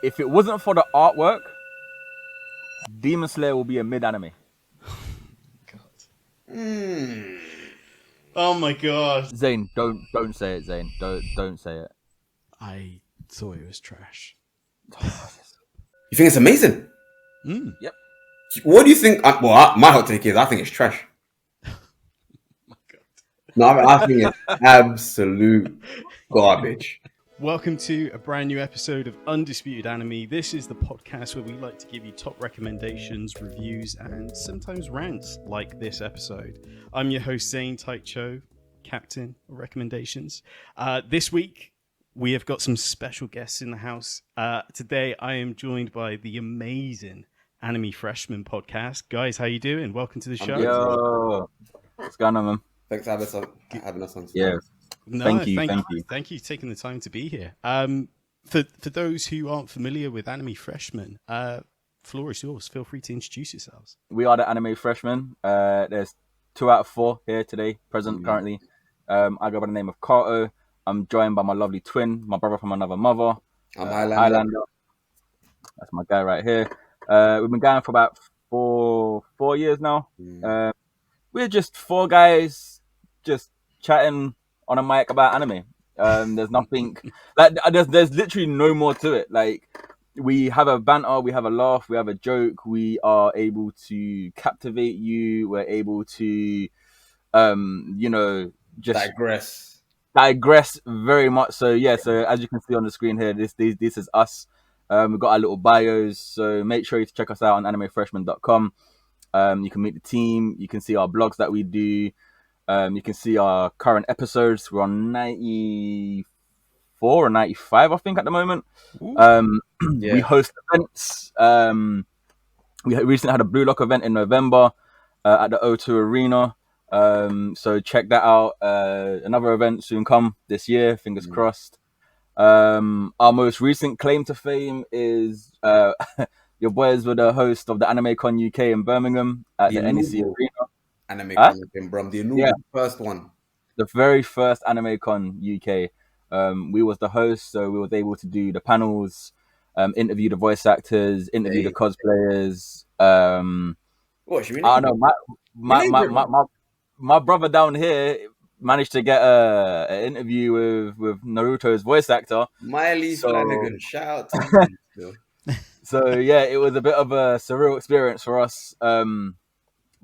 if it wasn't for the artwork, Demon Slayer will be a mid-anime. Oh my god. Zane, don't say it, Zane. Don't say it. I thought it was trash. You think it's amazing? Yep. What do you think? Well, my hot take is I think it's trash. My god. No, I think it's absolute garbage. Welcome to a brand new episode of Undisputed Anime. This is the podcast where we like to give you top recommendations, reviews, and sometimes rants like this episode. I'm your host, Zane Taicho, captain of recommendations. This week, we have got some special guests in the house. Today, I am joined by the amazing Anime Freshmen Podcast. Guys, how you doing? Welcome to the show. Yo, what's going on, man? Thanks for having us on. Yeah. No, Thank you. Thank you for taking the time to be here. For those who aren't familiar with Anime Freshmen, floor is yours. Feel free to introduce yourselves. We are the Anime Freshmen. There's 2 out of 4 here today, present currently. I go by the name of Kato. I'm joined by my lovely twin, my brother from another mother. I'm Highlander. That's my guy right here. We've been going for about four years now. We're just 4 guys just chatting on a mic about anime. There's nothing like there's literally no more to it. Like, we have a banter, we have a laugh, we have a joke. We are able to captivate you. We're able to, just digress very much. So yeah. So as you can see on the screen here, this is us. We've got our little bios. So make sure you check us out on animefreshmen.com. You can meet the team. You can see our blogs that we do. You can see our current episodes. We're on 94 or 95, I think, at the moment. We host events. We recently had a Blue Lock event in November at the O2 Arena. So check that out. Another event soon come this year, fingers crossed. Our most recent claim to fame is your boys were the host of the Anime Con UK in Birmingham at the NEC Arena. Anime Con in Birmingham, the first one. The very first Anime Con UK. We was the host, so we was able to do the panels, interview the voice actors, interview the cosplayers. What should we? I don't know. My brother down here managed to get an interview with Naruto's voice actor, Miley Flanagan. Shout out to you. So yeah, it was a bit of a surreal experience for us.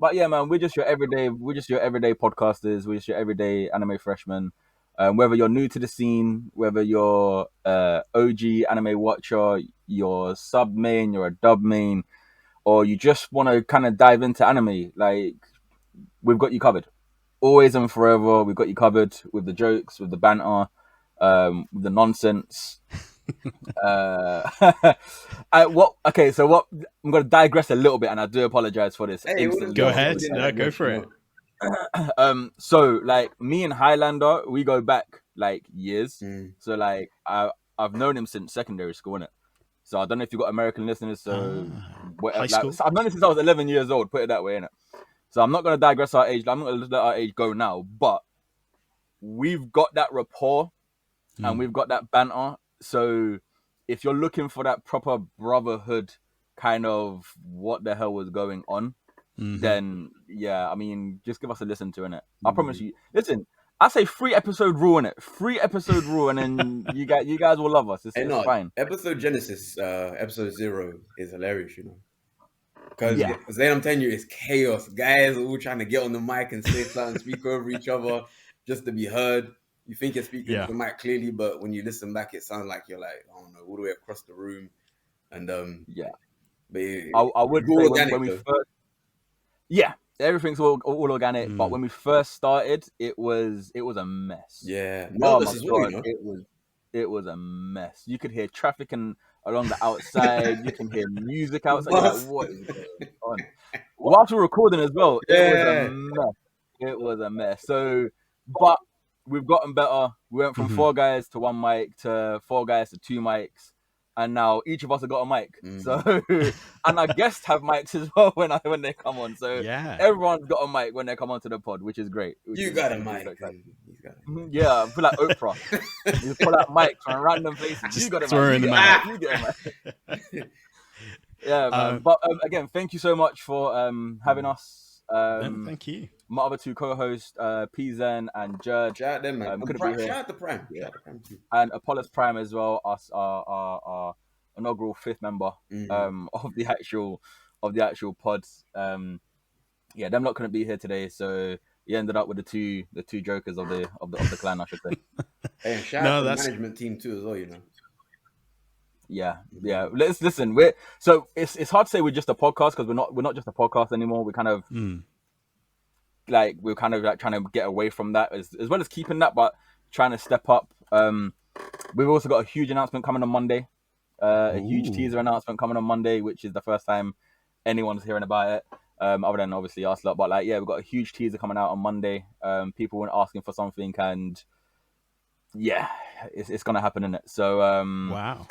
But yeah, man, we're just your everyday podcasters. We're just your everyday anime freshmen. Whether you're new to the scene, whether you're OG anime watcher, you're sub main, you're a dub main, or you just want to kind of dive into anime, like, we've got you covered. Always and forever, we've got you covered with the jokes, with the banter, with the nonsense. I'm going to digress a little bit, and I do apologize for this. Go ahead. Go for it. So like, me and Highlander, we go back like years. So like, I've known him since secondary school, innit? So I don't know if you've got American listeners. So high school. I've known him since I was 11 years old. Put it that way, innit? So I'm not going to digress our age. I'm not going to let our age go now. But we've got that rapport and we've got that banter. So if you're looking for that proper brotherhood kind of what the hell was going on, then yeah, I mean, just give us a listen to it. I promise you. Listen, I say 3-episode rule in it. 3-episode rule, and then you guys will love us. It's fine. Episode Genesis, episode 0 is hilarious, you know. Because then I'm telling you, it's chaos. Guys are all trying to get on the mic and say something, speak over each other just to be heard. You think you're speaking to the mic clearly, but when you listen back, it sounds like you're like, I don't know, all the way across the room. And but I would say when we first, everything's all organic. But when we first started, it was a mess. Yeah, it was a mess. You could hear traffic along the outside. You can hear music outside. You're like, what is going on? Whilst we're recording as well, it was a mess. So, but we've gotten better. We went from 4 guys to 1 mic to 4 guys to 2 mics, and now each of us have got a mic. Mhm. So, and our guests have mics as well when they come on. So Yeah. everyone's got a mic when they come onto the pod, which is great. You got a mic. He's got a mic. Yeah, I feel like Oprah. You pull out mics from random places. Just You got a throw mic. in the You get a mic. Yeah, man. But again, thank you so much for having us. Thank you. My other two co-hosts, P Zen and Judge, Shout out them, man. couldn't be here. Shout out to Prime. Yeah. Shout out to Prime too. And Apollos Prime as well, us our inaugural 5th member of the actual pods. Yeah, them lot couldn't be here today, so you ended up with the two jokers of the clan, I should say. Hey, and shout out to the management team too as well, you know. Yeah. Let's listen. It's hard to say we're just a podcast because we're not just a podcast anymore. We kind of we're kind of like trying to get away from that as well as keeping that, but trying to step up. We've also got a huge announcement coming on Monday. A huge teaser announcement coming on Monday, which is the first time anyone's hearing about it. Other than obviously us lot, but we've got a huge teaser coming out on Monday. People were asking for something, and it's gonna happen, innit? So Wow.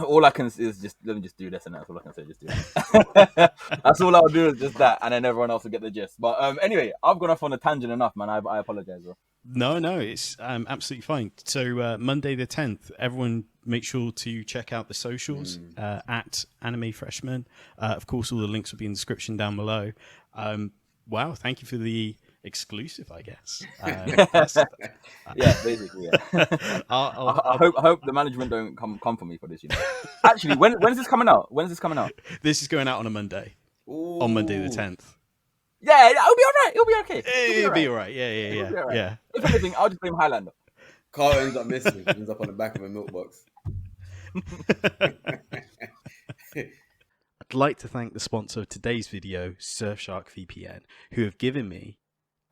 All I can is just let me just do this, and that's all I can say. Just do that. That's all I'll do is just that, and then everyone else will get the gist. But anyway, I've gone off on a tangent enough, man. I apologize, bro. No, it's absolutely fine. So Monday the 10th, everyone make sure to check out the socials at Anime Freshmen. Of course, all the links will be in the description down below. Wow, thank you for the exclusive, I guess. Yeah, basically. Yeah. I hope the management don't come for me for this. You know. Actually, when's this coming out? This is going out on a Monday. Ooh. On Monday the 10th. Yeah, it'll be alright. It'll be okay. It'll be alright. Yeah. If anything, I'll just blame Highlander. Carl ends up missing. Ends up on the back of a milk box. I'd like to thank the sponsor of today's video, Surfshark VPN, who have given me,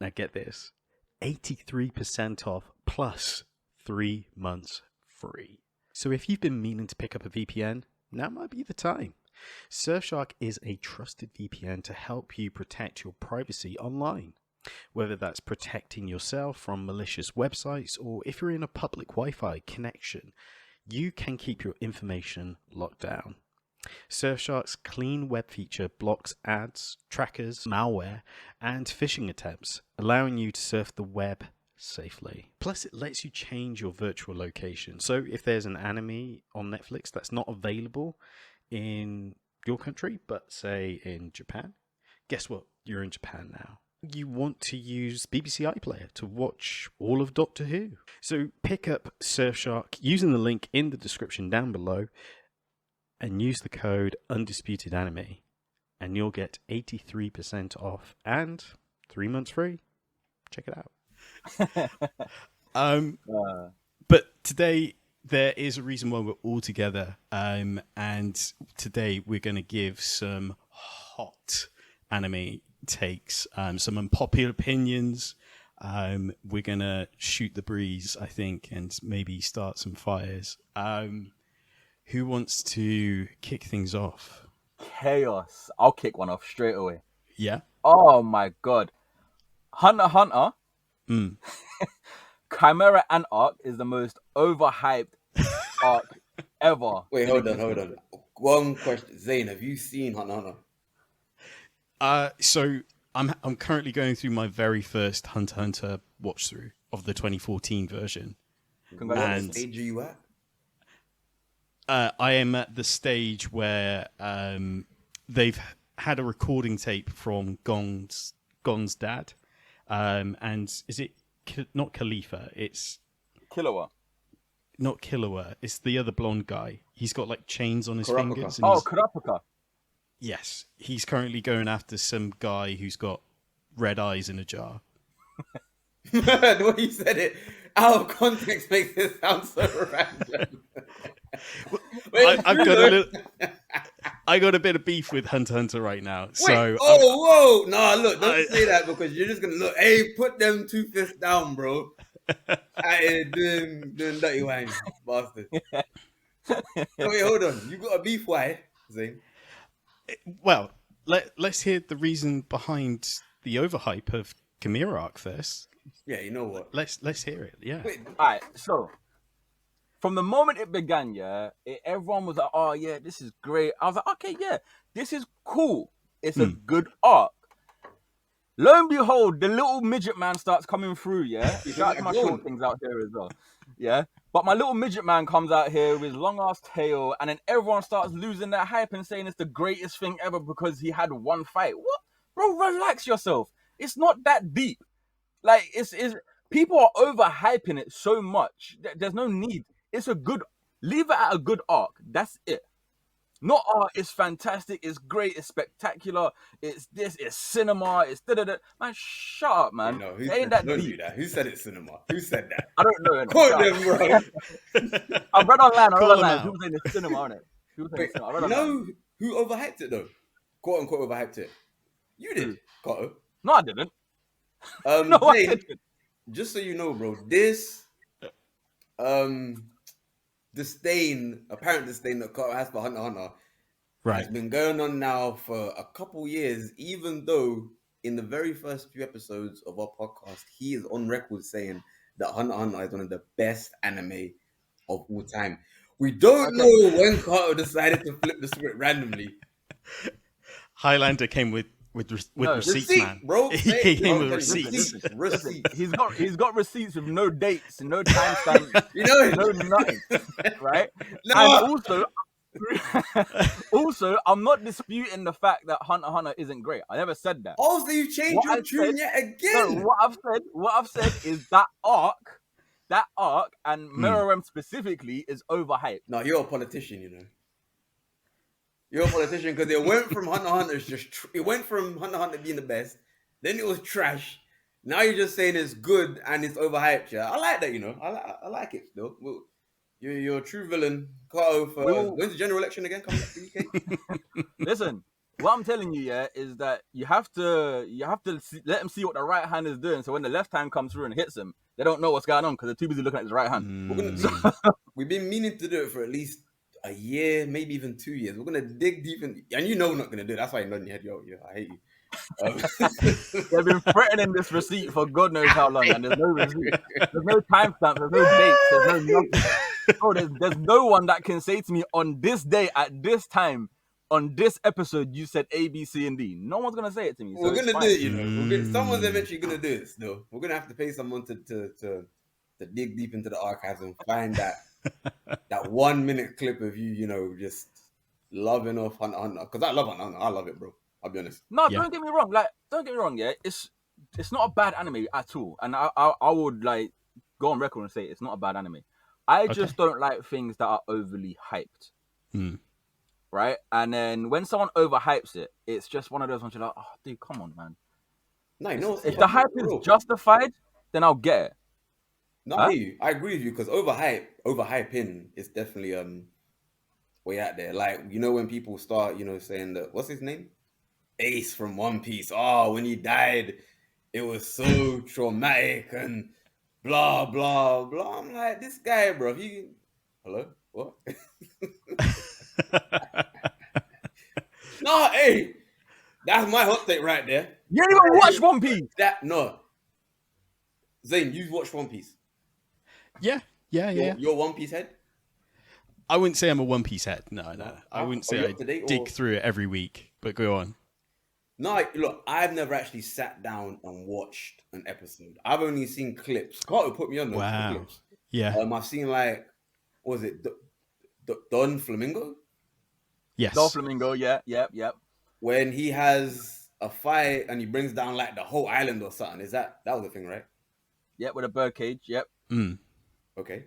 now get this, 83% off plus 3 months free. So if you've been meaning to pick up a VPN, now might be the time. Surfshark is a trusted VPN to help you protect your privacy online. Whether that's protecting yourself from malicious websites or if you're in a public Wi-Fi connection, you can keep your information locked down. Surfshark's clean web feature blocks ads, trackers, malware, and phishing attempts, allowing you to surf the web safely. Plus, it lets you change your virtual location. So if there's an anime on Netflix that's not available in your country, but say in Japan, guess what? You're in Japan now. You want to use BBC iPlayer to watch all of Doctor Who. So pick up Surfshark using the link in the description down below and use the code Undisputed Anime, and you'll get 83% off and 3 months free. Check it out. But today there is a reason why we're all together, and today we're going to give some hot anime takes, some unpopular opinions. We're going to shoot the breeze, I think, and maybe start some fires. Who wants to kick things off? Chaos. I'll kick one off straight away. Yeah. Oh my god. Hunter x Hunter. Chimera Ant arc is the most overhyped arc ever. Wait, hold on. One question. Zane, have you seen Hunter x Hunter? So I'm currently going through my very first Hunter x Hunter watch through of the 2014 version. Congratulations. What stage are you at? I am at the stage where they've had a recording tape from Gon's dad, and is it not Khalifa? It's Killua. Not Killua. It's the other blonde guy. He's got like chains on his Kurapika. fingers. And Kurapika. yes, he's currently going after some guy who's got red eyes in a jar. The way you said it out of context makes it sound so random. I got a bit of beef with Hunter x Hunter right now. Wait, whoa! Nah, look, don't say that because you're just gonna look. Hey, put them 2 fists down, bro. Doing dirty wine, bastard. Wait, hold on. You got a beef? Why, Zane? Well, let's hear the reason behind the overhype of Chimera arc first. Yeah, you know what? Let's hear it. Yeah. Wait, Alright, so from the moment it began, everyone was like, "Oh yeah, this is great." I was like, "Okay, yeah, this is cool. It's a good arc." Lo and behold, the little midget man starts coming through. Yeah, shout out to my short things out here as well. Yeah, but my little midget man comes out here with his long ass tail, and then everyone starts losing their hype and saying it's the greatest thing ever because he had one fight. What, bro? Relax yourself. It's not that deep. Like it's people are overhyping it so much. There's no need. It's a good. Leave it at a good arc. That's it. Not it's fantastic, it's great, it's spectacular, it's this, it's cinema, it's da-da-da. Man, shut up, man. No, ain't that don't deep. do that. Who said it's cinema? Who said that? I don't know. Quote them, bro. I read online. People saying it's cinema, on it. People saying it's cinema. You know who overhyped it though? Quote unquote overhyped it. You did, Cotto. No, I didn't. No, I didn't. Just so you know, bro, this apparent disdain that Carter has for Hunter x Hunter has been going on now for a couple years, even though in the very first few episodes of our podcast, he is on record saying that Hunter x Hunter is one of the best anime of all time. We don't know when Carter decided to flip the script randomly. Highlander came with receipts, man. Bro. He came with receipts. He's got receipts with no dates and no timestamps. No nothing. Right? No. And also, I'm not disputing the fact that Hunter x Hunter isn't great. I never said that. Oh, so you changed your tune yet again? No, what I've said is that arc, and Meruem specifically is overhyped. No, you're a politician, you know. You're a politician because it went from Hunter x Hunter it went from Hunter x Hunter being the best, then it was trash. Now you're just saying it's good and it's overhyped. Yeah, I like that. You know, I like it still. Well, you're a true villain. Carl, when's the general election again? Coming up to the UK. Listen, what I'm telling you, is that you have to let him see what the right hand is doing. So when the left hand comes through and hits him, they don't know what's going on because they're too busy looking at his right hand. We've been meaning to do it for at least a year, maybe even 2 years. We're gonna dig deep in, and you know we're not gonna do it. That's why you're nodding your head. Yo, I hate you. They've been threatening this receipt for God knows how long, and there's no receipt. There's no timestamp. There's no dates. There's no nothing. Bro, there's no one that can say to me on this day at this time on this episode you said A, B, C, and D. No one's gonna say it to me. So we're gonna do it, you know. Someone's eventually gonna do it. Still, we're gonna have to pay someone to dig deep into the archives and find that 1 minute clip of you, you know, just loving off Hunter x Hunter. Because I love Hunter x Hunter. I love it, bro. I'll be honest. No, don't get me wrong. Don't get me wrong. Yeah, it's not a bad anime at all, and I would like go on record and say it's not a bad anime. I just don't like things that are overly hyped. Right? And then when someone overhypes it, it's just one of those ones you're like, oh, dude, come on, man. No, if the hype is justified, then I'll get it. No, I agree with you because overhyping is definitely way out there. Like, you know, when people start, you know, saying that, what's his name? Ace from One Piece. Oh, when he died, it was so traumatic and blah, blah, blah. I'm like, this guy, bro, hello? What? No, hey, that's my hot take right there. You didn't even watch One Piece. Zane, you've watched One Piece. Yeah. You're One Piece head? I wouldn't say I'm a One Piece head. No. I wouldn't say I dig through it every week, but go on. No, look, I've never actually sat down and watched an episode. I've only seen clips. Carter put me on those clips. Yeah. I've seen what was it Don Flamingo? Yes. Don Flamingo, yep. When he has a fight and he brings down like the whole island or something. That was the thing, right? Yep, with a birdcage, yep. Okay.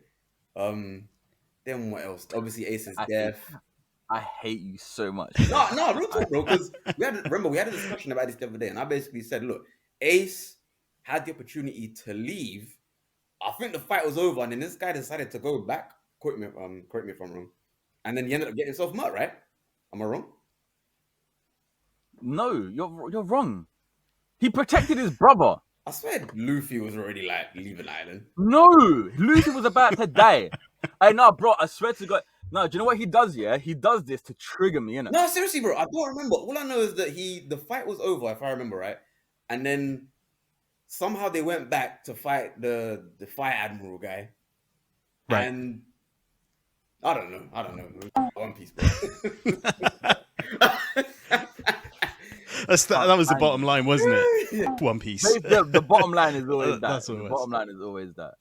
Then what else? Obviously Ace's death. I hate you so much. No, real talk, bro. Because we had a discussion about this the other day, and I basically said, look, Ace had the opportunity to leave. I think the fight was over, and then this guy decided to go back. Correct me if I'm wrong. And then he ended up getting himself murdered, right? Am I wrong? No, you're wrong. He protected his brother. I swear Luffy was already like leaving the island. No, Luffy was about to die. Hey, no, bro, I swear to God. No, do you know what he does? Yeah, he does this to trigger me, innit? No, seriously, bro. I don't remember. All I know is that the fight was over, if I remember right, and then somehow they went back to fight the Fire Admiral guy, right? And I don't know. One Piece, bro. That was the bottom line, wasn't it? One Piece. The bottom line is always that. That's what it The was. bottom line is always that.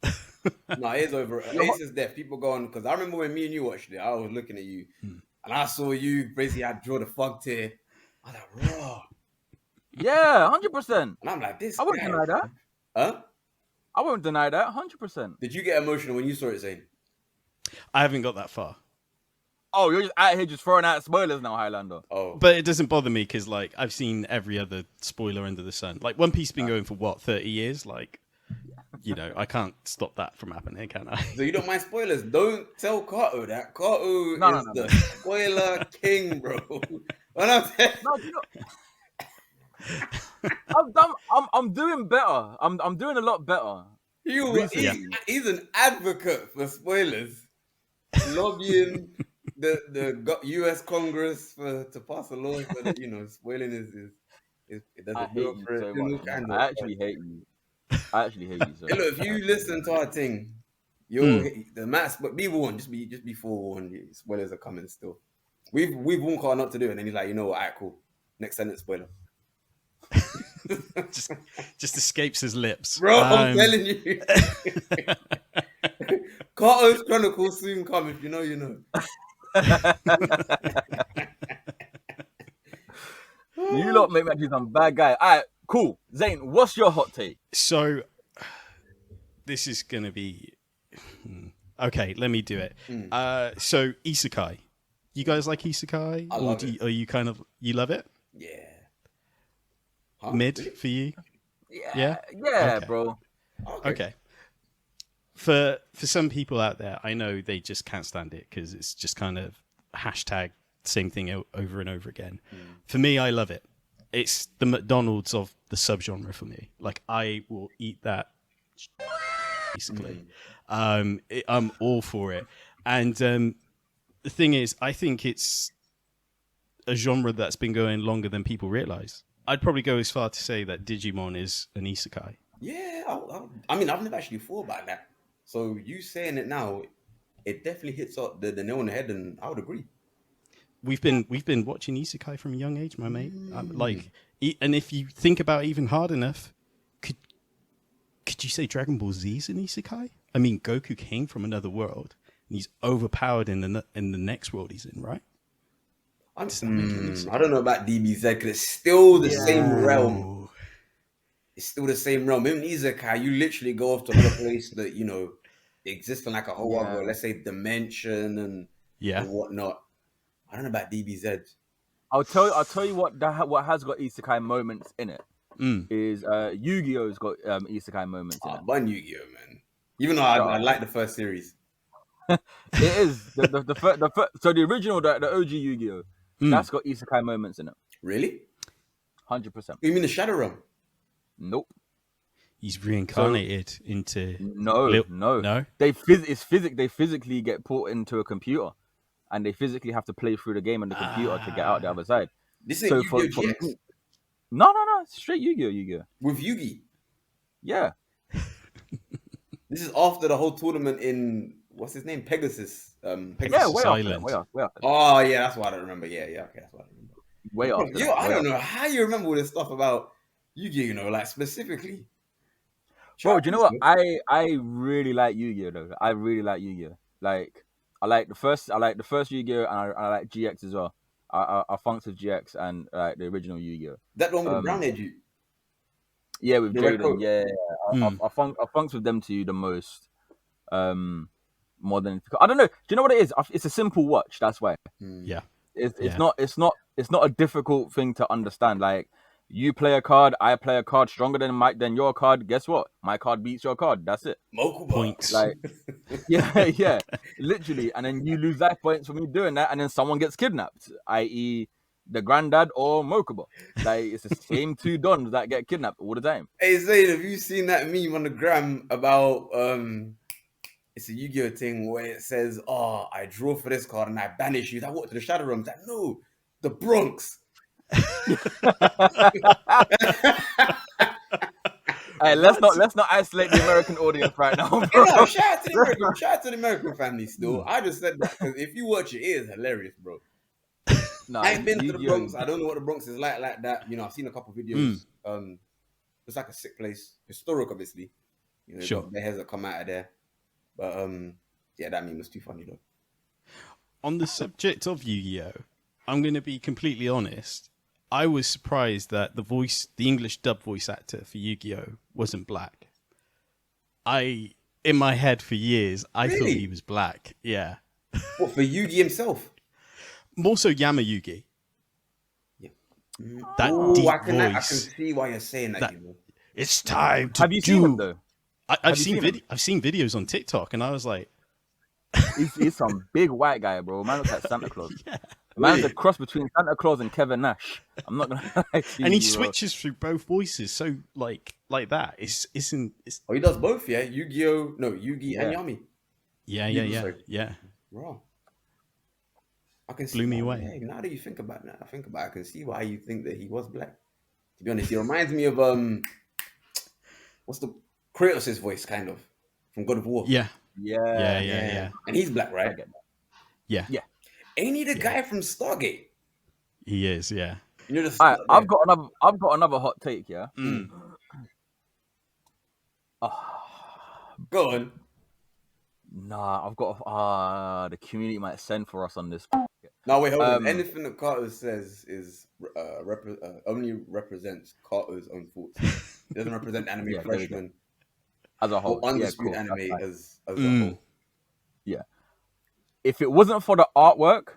No, it is over. Ace is death. People going, because I remember when me and you watched it, I was looking at you and I saw you basically, I draw the fuck tear. I was like, raw. Yeah, 100%. And I'm like, this I wouldn't guy. deny that. Huh? I won't deny that. 100%. Did you get emotional when you saw it, Zane? I haven't got that far. Oh, you're just out here just throwing out spoilers now, Highlander. Oh. But it doesn't bother me because, like, I've seen every other spoiler under the sun. Like, One Piece been going for, 30 years? Like, you know, I can't stop that from happening, can I? So you don't mind spoilers? Don't tell Kato that. Kato is the spoiler king, bro. What I'm saying? No, you know, I'm doing better. I'm doing a lot better. He's an advocate for spoilers, lobbying the U.S. Congress to pass a law so that, you know, spoiling is it doesn't I hate you so much. I actually hate you. So Hey, look, if you listen to our thing, the mass, but be warned, just be forewarned. Spoilers are coming still. We've warned Carl not to do it, and then he's like, you know what? Alright, cool. Next sentence, spoiler. just escapes his lips, bro. I'm telling you. Carto's Chronicles soon come. If you know, you know. You lot make me actually some bad guy. All right, cool. Zane, what's your hot take? So this is gonna be okay. Let me do it. So isekai. You guys like isekai? I love it. Are you kind of love it? Yeah. Huh? Mid for you? Yeah, okay. Bro. Okay. For some people out there, I know they just can't stand it because it's just kind of hashtag same thing over and over again. For me, I love it. It's the McDonald's of the subgenre for me. Like, I will eat that basically. I'm all for it. And the thing is, I think it's a genre that's been going longer than people realize. I'd probably go as far to say that Digimon is an isekai. Yeah, I mean, I've never actually thought about that. So you saying it now, it definitely hits up the nail on the head, and I would agree. We've been watching isekai from a young age, my mate. And if you think about it even hard enough, could you say Dragon Ball Z is an isekai? I mean, Goku came from another world, and he's overpowered in the next world he's in, right? I don't know about DBZ because it's still the same realm. It's still the same realm. Even isekai, you literally go off to another place that, you know, exists in like a whole other, let's say, dimension and whatnot. I don't know about DBZ. I'll tell you what has got isekai moments in it is Yu-Gi-Oh's got isekai moments in it. One Yu-Gi-Oh, man. Even though I like the first series. It is the first. So the original, the OG Yu-Gi-Oh, that's got isekai moments in it. Really? 100%. You mean the Shadow Realm? Nope. He's reincarnated into no. They physically get put into a computer, and they physically have to play through the game on the computer to get out the other side. This is Yu-Gi-Oh! GX? No, it's straight Yu-Gi-Oh. With Yugi? Yeah. This is after the whole tournament in what's his name, Pegasus. Pegasus Island. Way off. Oh yeah, that's why I don't remember. Yeah, okay, that's why I don't remember. Way off. I don't know how you remember all this stuff about Yu-Gi-Oh, you know, like specifically. Bro, do you know what? I really like Yu-Gi-Oh though. I really like Yu-Gi-Oh. Like I like the first Yu-Gi-Oh, and I like GX as well. I funked with GX and like the original Yu-Gi-Oh. That one with the brown head, you. Yeah, with Jaden. Yeah. I funked with them two the most. More than I don't know. Do you know what it is? It's a simple watch. That's why. Yeah. It's not a difficult thing to understand. Like you play a card, I play a card stronger than your card. Guess what? My card beats your card. That's it. Points. Like yeah, literally. And then you lose life points for me doing that, and then someone gets kidnapped, i.e. the granddad or Mokuba. Like it's the same two dons that get kidnapped all the time. Hey Zane, have you seen that meme on the gram about it's a Yu-Gi-Oh thing where it says, "Oh, I draw for this card and I banish you." I walk to the Shadow Realm. Like, no, the Bronx. Hey, let's not isolate the American audience right now, bro. No, shout out to the American family still. I just said that because if you watch it is hilarious, bro. Nah, I ain't been to the Yu-Gi-Oh! Bronx. I don't know what the Bronx is like that. You know, I've seen a couple videos. It's like a sick place, historic, obviously. You know, Sure. the hairs that come out of there. But yeah, that meme was too funny though. On the subject of Yu-Gi-Oh, I'm going to be completely honest. I was surprised that the English dub voice actor for Yu-Gi-Oh wasn't black. In my head for years, I thought Really? he was black. Yeah. What, for Yugi himself? More so Yama Yugi. Yeah. That Ooh, deep I can voice. see why you're saying that. You know? It's time to Have you seen him though? I've seen videos on TikTok, and I was like, He's some big white guy, bro. Man looks like Santa Claus. yeah. Man's a cross between Santa Claus and Kevin Nash. I'm not gonna lie to And he you, bro. switches through both voices, so like that. It's Oh, he does both, yeah. Yu-Gi-Oh, no, Yugi and Yami. yeah. Raw. I can see. Blew me why- away. yeah, now that you think about it, I can see why you think that he was black. To be honest, he reminds me of what's the Kratos' voice kind of from God of War. Yeah. Yeah. And he's black, I right? get that. Yeah. Yeah. Ain't he the guy from Stargate? He is, yeah. You know the All right, I've got another hot take, yeah. Go on. Nah, I've got the community might send for us on this. No, wait, hold on. Anything that Carter says is only represents Carter's own thoughts. It doesn't represent Anime Yeah, there we go. Freshmen As a whole. or Undisputed yeah, cool. Anime That's fine. as a whole. Yeah. If it wasn't for the artwork,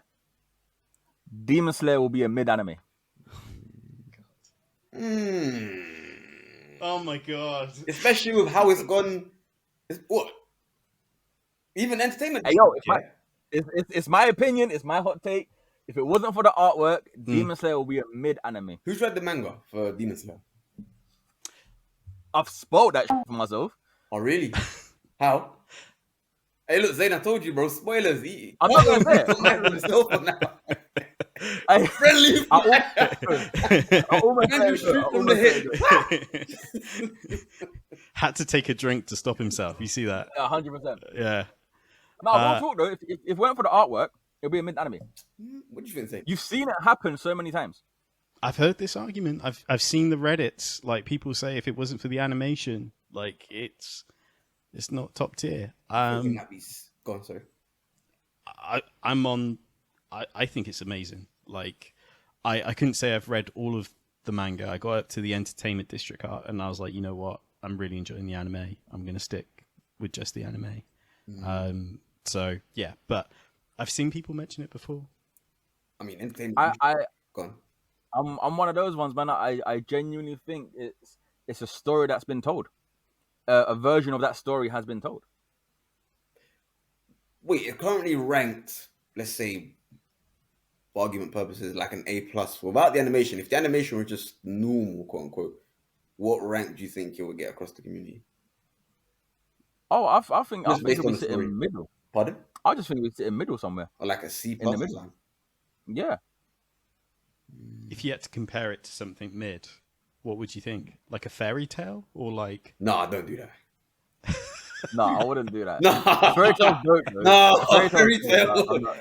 Demon Slayer will be a mid anime. Oh my god. Especially with how it's gone. What? Even entertainment. Hey, yo, it's my opinion, it's my hot take. If it wasn't for the artwork, Demon Slayer will be a mid anime. Who's read the manga for Demon Slayer? I've spoiled that shit for myself. Oh, really? How? Hey, look, Zane, I told you, bro. Spoilers. I'm not gonna say it. now. I, Friendly. I almost Man, said you it, shoot I from almost the said it. Had to take a drink to stop himself. You see that? 100%. Yeah. No, real talk though. If it weren't for the artwork, it'll be a mid anime. What do you think, Zane? You've seen it happen so many times. I've heard this argument. I've seen the Reddits. Like people say, if it wasn't for the animation, like it's not top tier. I think that be gone. Sorry. I think it's amazing. Like I couldn't say I've read all of the manga. I got up to the entertainment district art, and I was like, you know what? I'm really enjoying the anime. I'm gonna stick with just the anime. So yeah, but I've seen people mention it before. I mean, entertainment. Gone. I'm one of those ones, man. I genuinely think it's a story that's been told. A version of that story has been told. Wait, it's currently ranked, let's say, for argument purposes, like an A+ without the animation. If the animation were just normal, quote unquote, what rank do you think it would get across the community? Oh, I think Just based we on the sit story. in middle. Pardon? I just think we sit in middle somewhere. Or like a C+ In the middle. Yeah. If you had to compare it to something mid, what would you think? Like a fairy tale or like? No, don't do that. No, I wouldn't do that. No, Fairy tale's dope, though. no, Fairy fairy tale's tale. dope.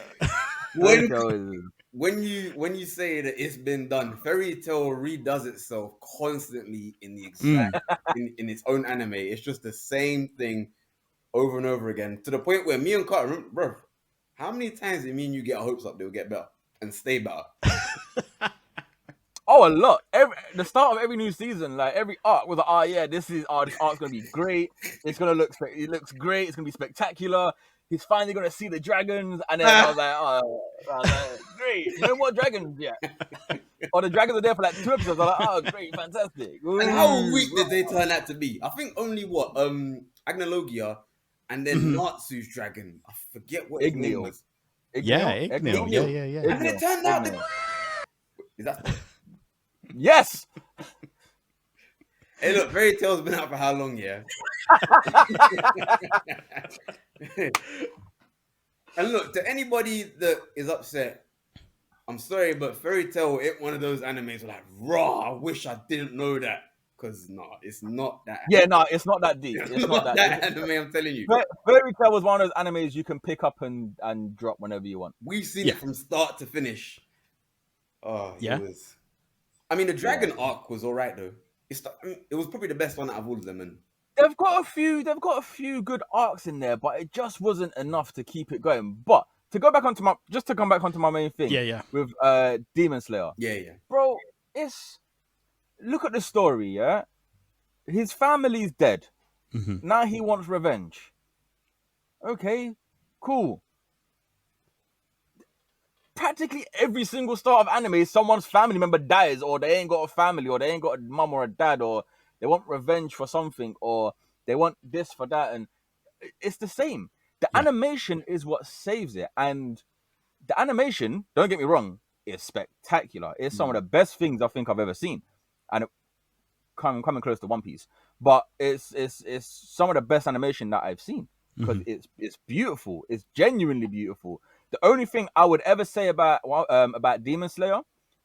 Fairy tale is... When you say that it's been done, fairy tale redoes itself constantly in the exact in its own anime. It's just the same thing over and over again, to the point where me and Carter, remember, bro, how many times did me and you get our hopes up they'll get better and stay better? Oh, a lot. The start of every new season, like every arc was like, this arc's gonna be great. It looks great. It's gonna be spectacular. He's finally gonna see the dragons, and then I was like, great. No more dragons yet. Or the dragons are there for like 2 episodes. I'm like, oh, great, fantastic. And how weak did they turn out to be? I think only Agnologia, and then Natsu's dragon. I forget what his name was. Ignil. Yeah. And it turned out is that? Yes. Hey, look, Fairy Tail's been out for how long, yeah? And look, to anybody that is upset, I'm sorry, but Fairy Tail ain't one of those animes where like, raw, I wish I didn't know that. Because it's not that. Yeah, no, it's not that deep. It's It's not not that that. anime. I'm telling you. Fairy Tail was one of those animes you can pick up and drop whenever you want. We've seen it from start to finish. Oh, Yeah. It was. I mean, the dragon arc was all right though. It was probably the best one out of all of them, and They've got a few good arcs in there, but it just wasn't enough to keep it going. But to come back onto my main thing. Yeah. With Demon Slayer. Yeah. Bro, look at the story, yeah? His family's dead. Mm-hmm. Now he wants revenge. Okay, cool. Practically every single start of anime, someone's family member dies, or they ain't got a family, or they ain't got a mum or a dad, or they want revenge for something, or they want this for that, and it's the same. The animation is what saves it, and the animation, don't get me wrong, is spectacular. It's some of the best things I think I've ever seen, and coming close to One Piece, but it's some of the best animation that I've seen because it's beautiful. It's genuinely beautiful. The only thing I would ever say about Demon Slayer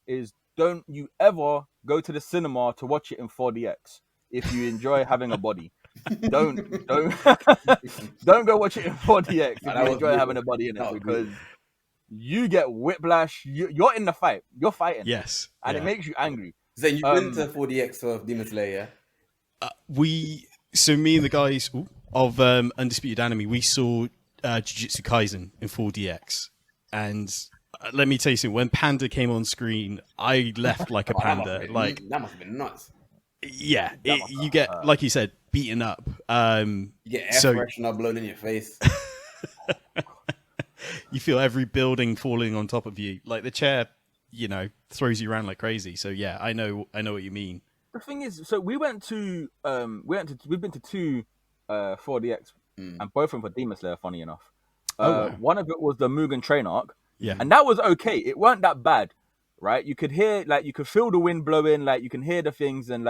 is don't you ever go to the cinema to watch it in 4DX if you enjoy having a body. Don't go watch it in 4DX if you enjoy having a body in it, because you get whiplash. You're in the fight. You're fighting. Yes. And it makes you angry. Zane, you went to 4DX of Demon Slayer, yeah? Me and the guys of Undisputed Anime, we saw Jujutsu Kaisen in 4DX, and let me tell you something. When Panda came on screen, I left like a panda. That must have been nuts. Yeah, you get, like you said, beaten up. You get air freshener blown in your face. You feel every building falling on top of you. Like the chair, throws you around like crazy. So yeah, I know what you mean. The thing is, so we've been to 2 4DX, and both of them for Demon Slayer, funny enough. Wow. One of it was the Mugen Train arc. Yeah. And that was okay. It weren't that bad, right? You could hear, you could feel the wind blowing, you can hear the things, and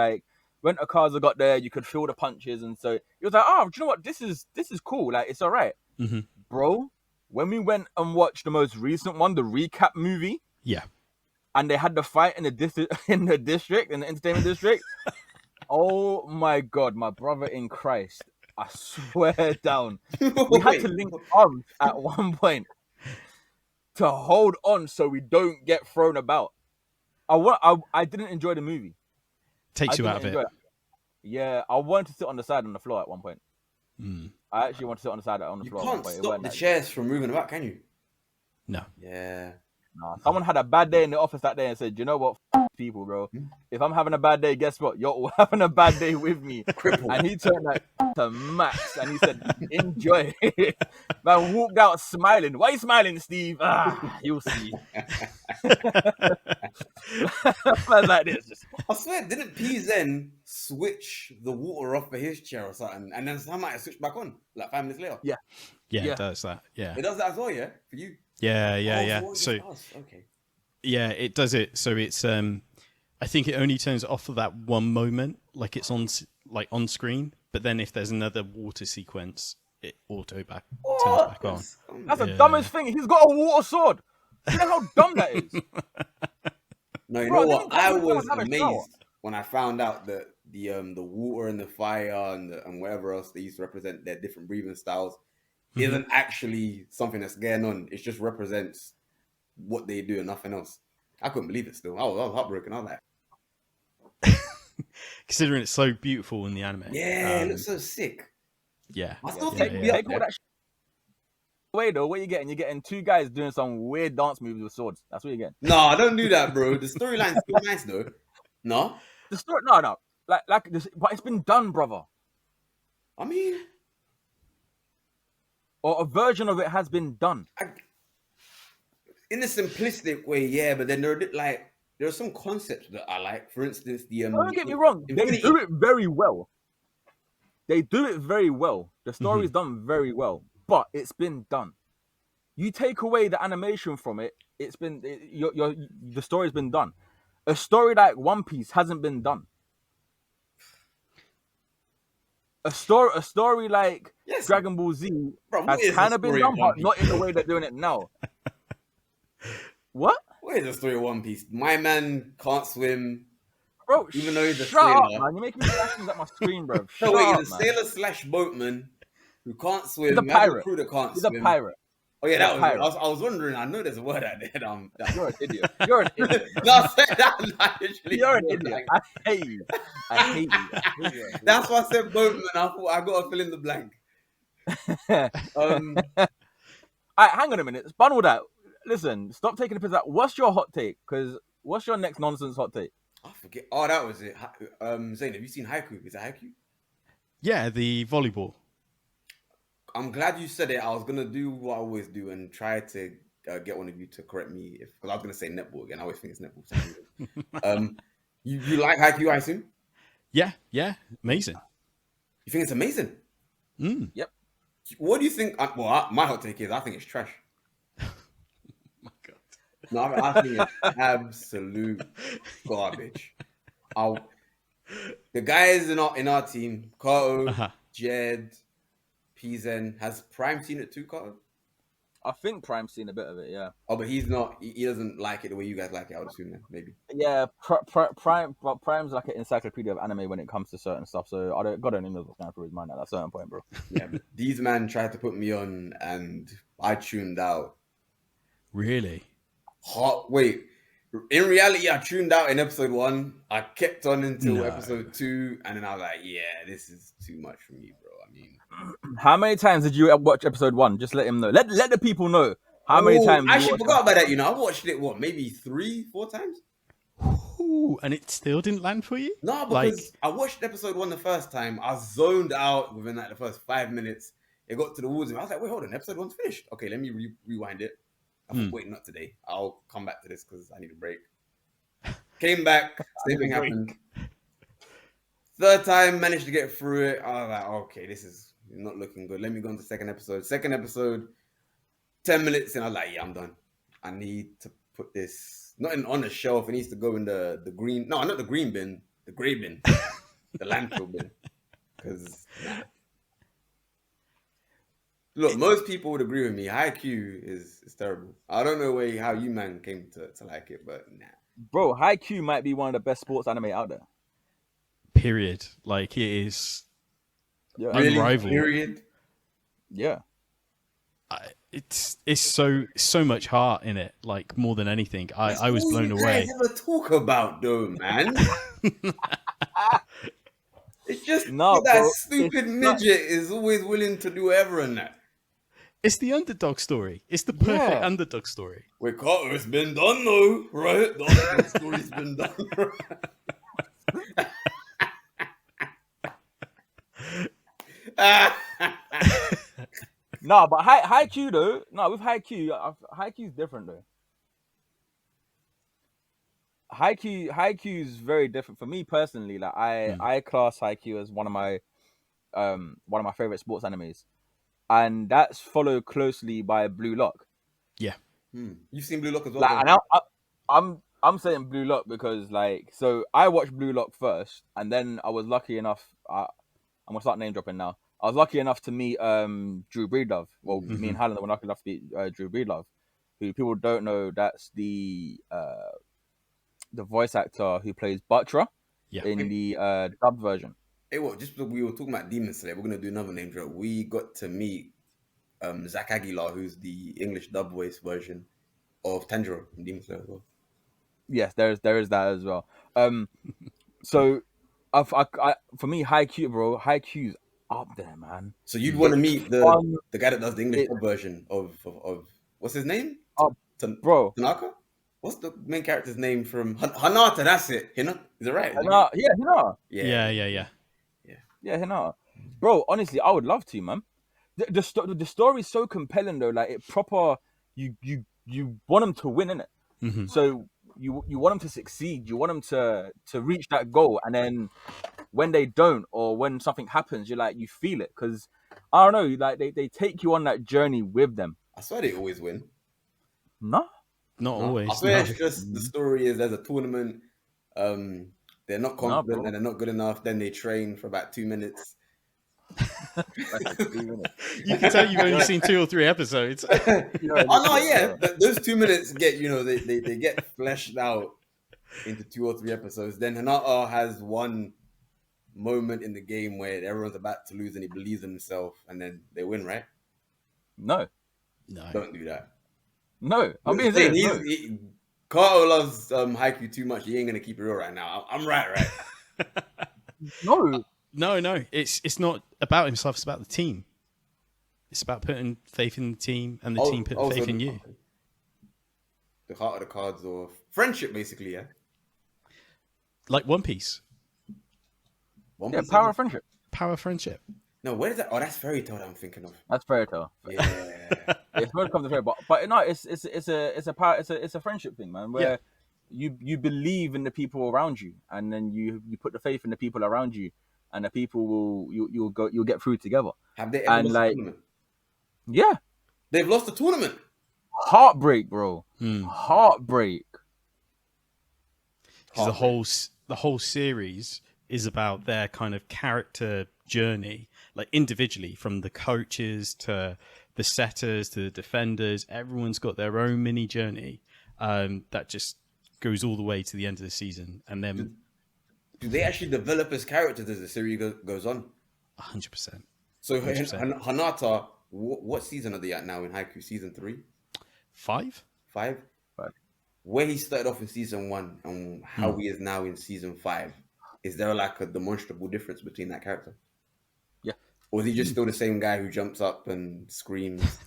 when Akaza got there, you could feel the punches, and so it was like, oh, do you know what? This is cool. It's all right. Mm-hmm. Bro, when we went and watched the most recent one, the recap movie, and they had the fight in the district, in the entertainment district. Oh my God, my brother in Christ. I swear down. We had to link arms at one point to hold on so we don't get thrown about. I didn't enjoy the movie. Takes you out of it. Yeah, I wanted to sit on the side on the floor at one point. I actually want to sit on the side on the floor. You can't stop the chairs from moving about, can you? No. Yeah. Nah, someone had a bad day in the office that day and said, you know what, people, bro. If I'm having a bad day, guess what? You're all having a bad day with me. And he turned that to max and he said, enjoy it. Man walked out smiling. Why are you smiling, Steve? You'll see. Man's like this. I swear, didn't Zen switch the water off for his chair or something? And then somehow it switched back on, like 5 minutes later. Yeah, it does that. Yeah. It does that as well, yeah? For you? Yeah. So, okay. Yeah, it does it. So it's, I think it only turns off for that one moment, like it's on screen. But then if there's another water sequence, it turns back on. That's the dumbest thing. He's got a water sword. You know how dumb that is? No, you know what? I was amazed when I found out that the water and the fire and whatever else they used to represent their different breathing styles isn't actually something that's going on. It just represents what they do and nothing else. I couldn't believe it still. I was heartbroken. I was like, considering it's so beautiful in the anime. Yeah, it looks so sick. Yeah. I still take all that shit away though. What you getting? You're getting 2 guys doing some weird dance moves with swords. That's what you're getting. No, don't do that, bro. The storyline's still nice though. No? The story, no. Like this, but it's been done, brother. I mean, or a version of it has been done. In a simplistic way, yeah, but then there are some concepts that I like. For instance, don't get me wrong, they do it very well. The story's done very well, but it's been done. You take away the animation from it, the story's been done. A story like One Piece hasn't been done. A story like Dragon Ball Z has kind of been done, but not in the way they're doing it now. What? What is the story of One Piece? My man can't swim. Bro, Even though he's a shut up, sailor. man. You're making me flashes at my screen, bro. No, Shut wait, up, he's a man. sailor slash boatman who can't swim. He's a He has pirate. crew that can't He's swim. a pirate. Oh yeah, He's a that was. pirate. I was wondering. I know there's a word out there. You're an idiot. You're an idiot. No, I said that literally. You're an idiot. I hate you. I hate you. That's why I said boatman. I thought I got to fill in the blank. All right, hang on a minute. Spun all that. Listen, stop taking the piss out. What's your hot take? Because what's your next nonsense hot take? I forget. Oh, that was it. Zane, have you seen Haiku? Is it Haiku? Yeah, the volleyball. I'm glad you said it. I was gonna do what I always do and try to get one of you to correct me because I was gonna say netball again. I always think it's netball. You like Haiku, I assume? Yeah, amazing. You think it's amazing? Yep. What do you think? Well, my hot take is I think it's trash. My God. No, I think it's absolute garbage. The guys in our team, Kato, Jed, Pizen, has Prime seen it too, Kato? I think Prime's seen a bit of it, yeah. Oh, but he's not. He doesn't like it the way you guys like it. I would assume then, maybe. Yeah, Prime's like an encyclopedia of anime when it comes to certain stuff. So God only knows what's going through his mind at that certain point, bro. Yeah, but these men tried to put me on, and I tuned out. Really? Wait. In reality, I tuned out in episode 1. I kept on until No. episode 2, and then I was like, "Yeah, this is too much for me, bro." I mean, How many times did you watch episode 1? Just let him know. Let the people know. How many times? I actually forgot about that. You know, I watched it. Maybe 3-4 times? Ooh, and it still didn't land for you? No, because I watched episode 1 the first time. I zoned out within like the first 5 minutes. It got to the woods, and I was like, "Wait, hold on. Episode 1's finished. Okay, let me rewind it." I thought, wait, not today. I'll come back to this because I need a break. Came back. Same thing happened. Third time, managed to get through it. I was like, okay, this is not looking good. Let me go on to the second episode. Second episode, 10 minutes, and I was like, yeah, I'm done. I need to put this, not on the shelf. It needs to go in the green, no, not the green bin, the gray bin, the landfill bin. Because, look, most people would agree with me. Haikyuu is terrible. I don't know how you man came to like it, but nah. Bro, Haikyuu might be one of the best sports anime out there. Period. Like, it is unrivaled. Period. Yeah. It's so much heart in it, like more than anything. I was blown away. What do you guys ever talk about though, man? It's just that stupid midget is always willing to do whatever and that. It's the underdog story. It's the perfect underdog story. Wait, Carter, it's been done though, right? The underdog story's been done. No, but Haikyuu though. No, with Haikyuu's different though. Haikyuu is very different for me personally. Like I class Haikyuu as one of my favorite sports animes, and that's followed closely by Blue Lock. Yeah, you've seen Blue Lock as well. Like, and I'm saying Blue Lock because so I watched Blue Lock first, and then I was lucky enough. I'm gonna start name dropping now. I was lucky enough to meet Drew Breedlove. Well, me and Helen were lucky enough to meet Drew Breedlove, who people don't know. That's the voice actor who plays Buttra in the dubbed version. Hey, just because we were talking about Demon Slayer, we're gonna do another name drop. We got to meet Zach Aguilar, who's the English dub voice version of Tanjiro in Demon Slayer as well. Yes, there is that as well. So, for me, Haikyuu, bro, Haikyuu's up there, man. So you'd want to meet the guy that does the English version of what's his name? Bro, Tanaka. What's the main character's name from Hinata? That's it. Hinata, is it right? Hinata. Yeah. Hinata. Bro, honestly, I would love to, man. The story is so compelling though. Like it proper. You want them to win, innit? Mm-hmm. So you want them to succeed. You want them to reach that goal, and then when they don't, or when something happens, you feel it because I don't know. Like they take you on that journey with them. I swear they always win. No. Not always. I swear it's just the story is there's a tournament. They're not confident and they're not good enough. Then they train for about 2 minutes. You can tell you've only seen 2 or 3 episodes. Oh no, yeah. Those 2 minutes get they get fleshed out into 2 or 3 episodes. Then Hinata has one moment in the game where everyone's about to lose and he believes in himself, and then they win, right? No. Don't do that. No. I'm being serious. No. Carter loves Haikyuu too much. He ain't gonna keep it real right now. I'm right. No. No. It's not about himself. It's about the team. It's about putting faith in the team and the team putting faith in you. The heart of the cards, or friendship, basically, yeah. Like One Piece. Power of friendship. Power of friendship. No, where is that? Oh, that's Fairy Tail that I'm thinking of. That's Fairy Tail. Yeah. It's when it comes to fairy, but no, it's a friendship thing, man. Where you believe in the people around you, and then you put the faith in the people around you, and the people you'll get through together. Have they ever lost a tournament? Yeah, they've lost the tournament. Heartbreak, bro. Heartbreak. Because the whole series is about their kind of character journey, like individually, from the coaches to the setters to the defenders. Everyone's got their own mini journey that just goes all the way to the end of the season. And then, do they actually develop as characters as the series goes on? 100%. So Hinata, what season are they at now in Haikyuu? Season 3? 5? Where he started off in season 1 and how he is now in season 5, is there like a demonstrable difference between that character? Yeah. Or is he just still the same guy who jumps up and screams?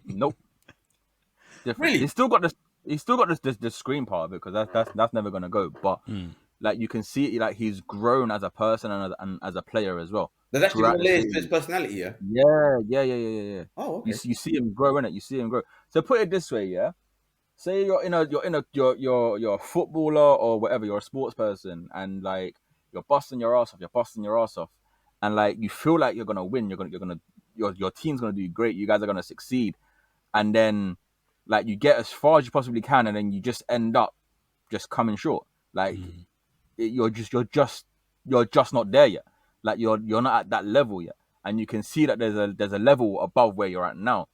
Nope. Different. Really? He's still got the scream part of it, because that's never gonna go. But like you can see, like he's grown as a person and as a player as well. There's actually more layers to his personality, yeah? Yeah. Oh, okay. You see him grow in it. You see him grow. So put it this way, yeah. Say you're a footballer or whatever. You're a sports person, and like you're busting your ass off, and like you feel like you're gonna win. Your team's gonna do great. You guys are gonna succeed, and then like you get as far as you possibly can, and then you just end up just coming short. Like you're just not there yet. Like you're not at that level yet, and you can see that there's a level above where you're at now,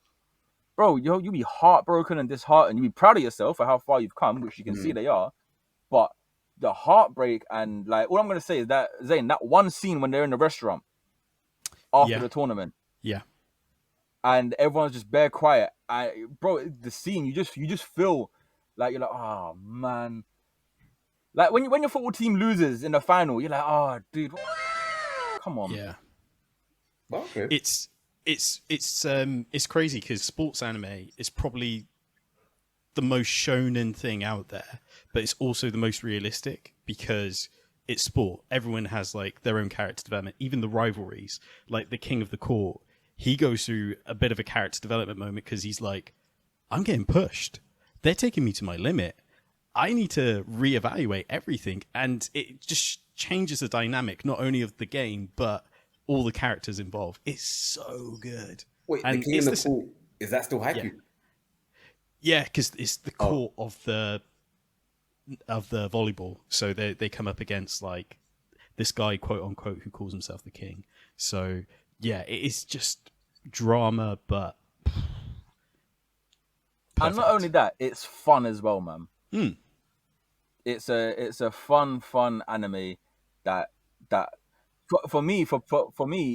bro. You'll be heartbroken and disheartened. You'll be proud of yourself for how far you've come, which you can see they are, but the heartbreak and like all I'm gonna say is that Zane, that one scene when they're in the restaurant after the tournament, and everyone's just bare quiet. Bro, the scene you just feel like you're like, oh man, like when your football team loses in the final, you're like, oh dude. Come on. Yeah. Okay. It's crazy because sports anime is probably the most shonen thing out there, but it's also the most realistic because it's sport. Everyone has like their own character development. Even the rivalries, like the king of the court, he goes through a bit of a character development moment because he's like, I'm getting pushed. They're taking me to my limit. I need to reevaluate everything, and it just changes the dynamic not only of the game but all the characters involved. It's so good. Wait, and the king of the court, is that still Haikyuu? Yeah, because it's the court of the volleyball. So they come up against like this guy, quote unquote, who calls himself the king. So yeah, it is just drama, but perfect. And not only that, it's fun as well, man. It's a fun anime that for me,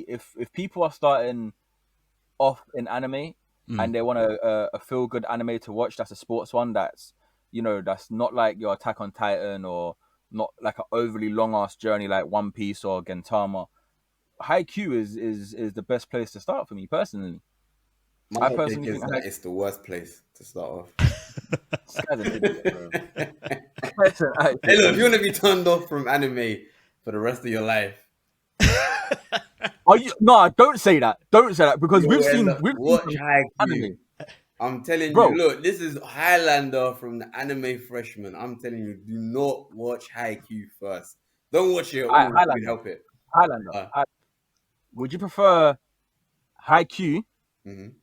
if people are starting off in anime and they want a feel good anime to watch, that's a sports one, that's that's not like your Attack on Titan or not like an overly long ass journey like One Piece or Gintama, Haikyuu is the best place to start for me personally. I personally think that it's the worst place to start off. Hey, look, if you want to be turned off from anime for the rest of your life, no, don't say that. Don't say that because we've seen anime. I'm telling you, look, this is Highlander from the Anime Freshmen. I'm telling you, do not watch Haikyuu first. Don't watch it. If you can help it. Highlander. Would you prefer Haikyuu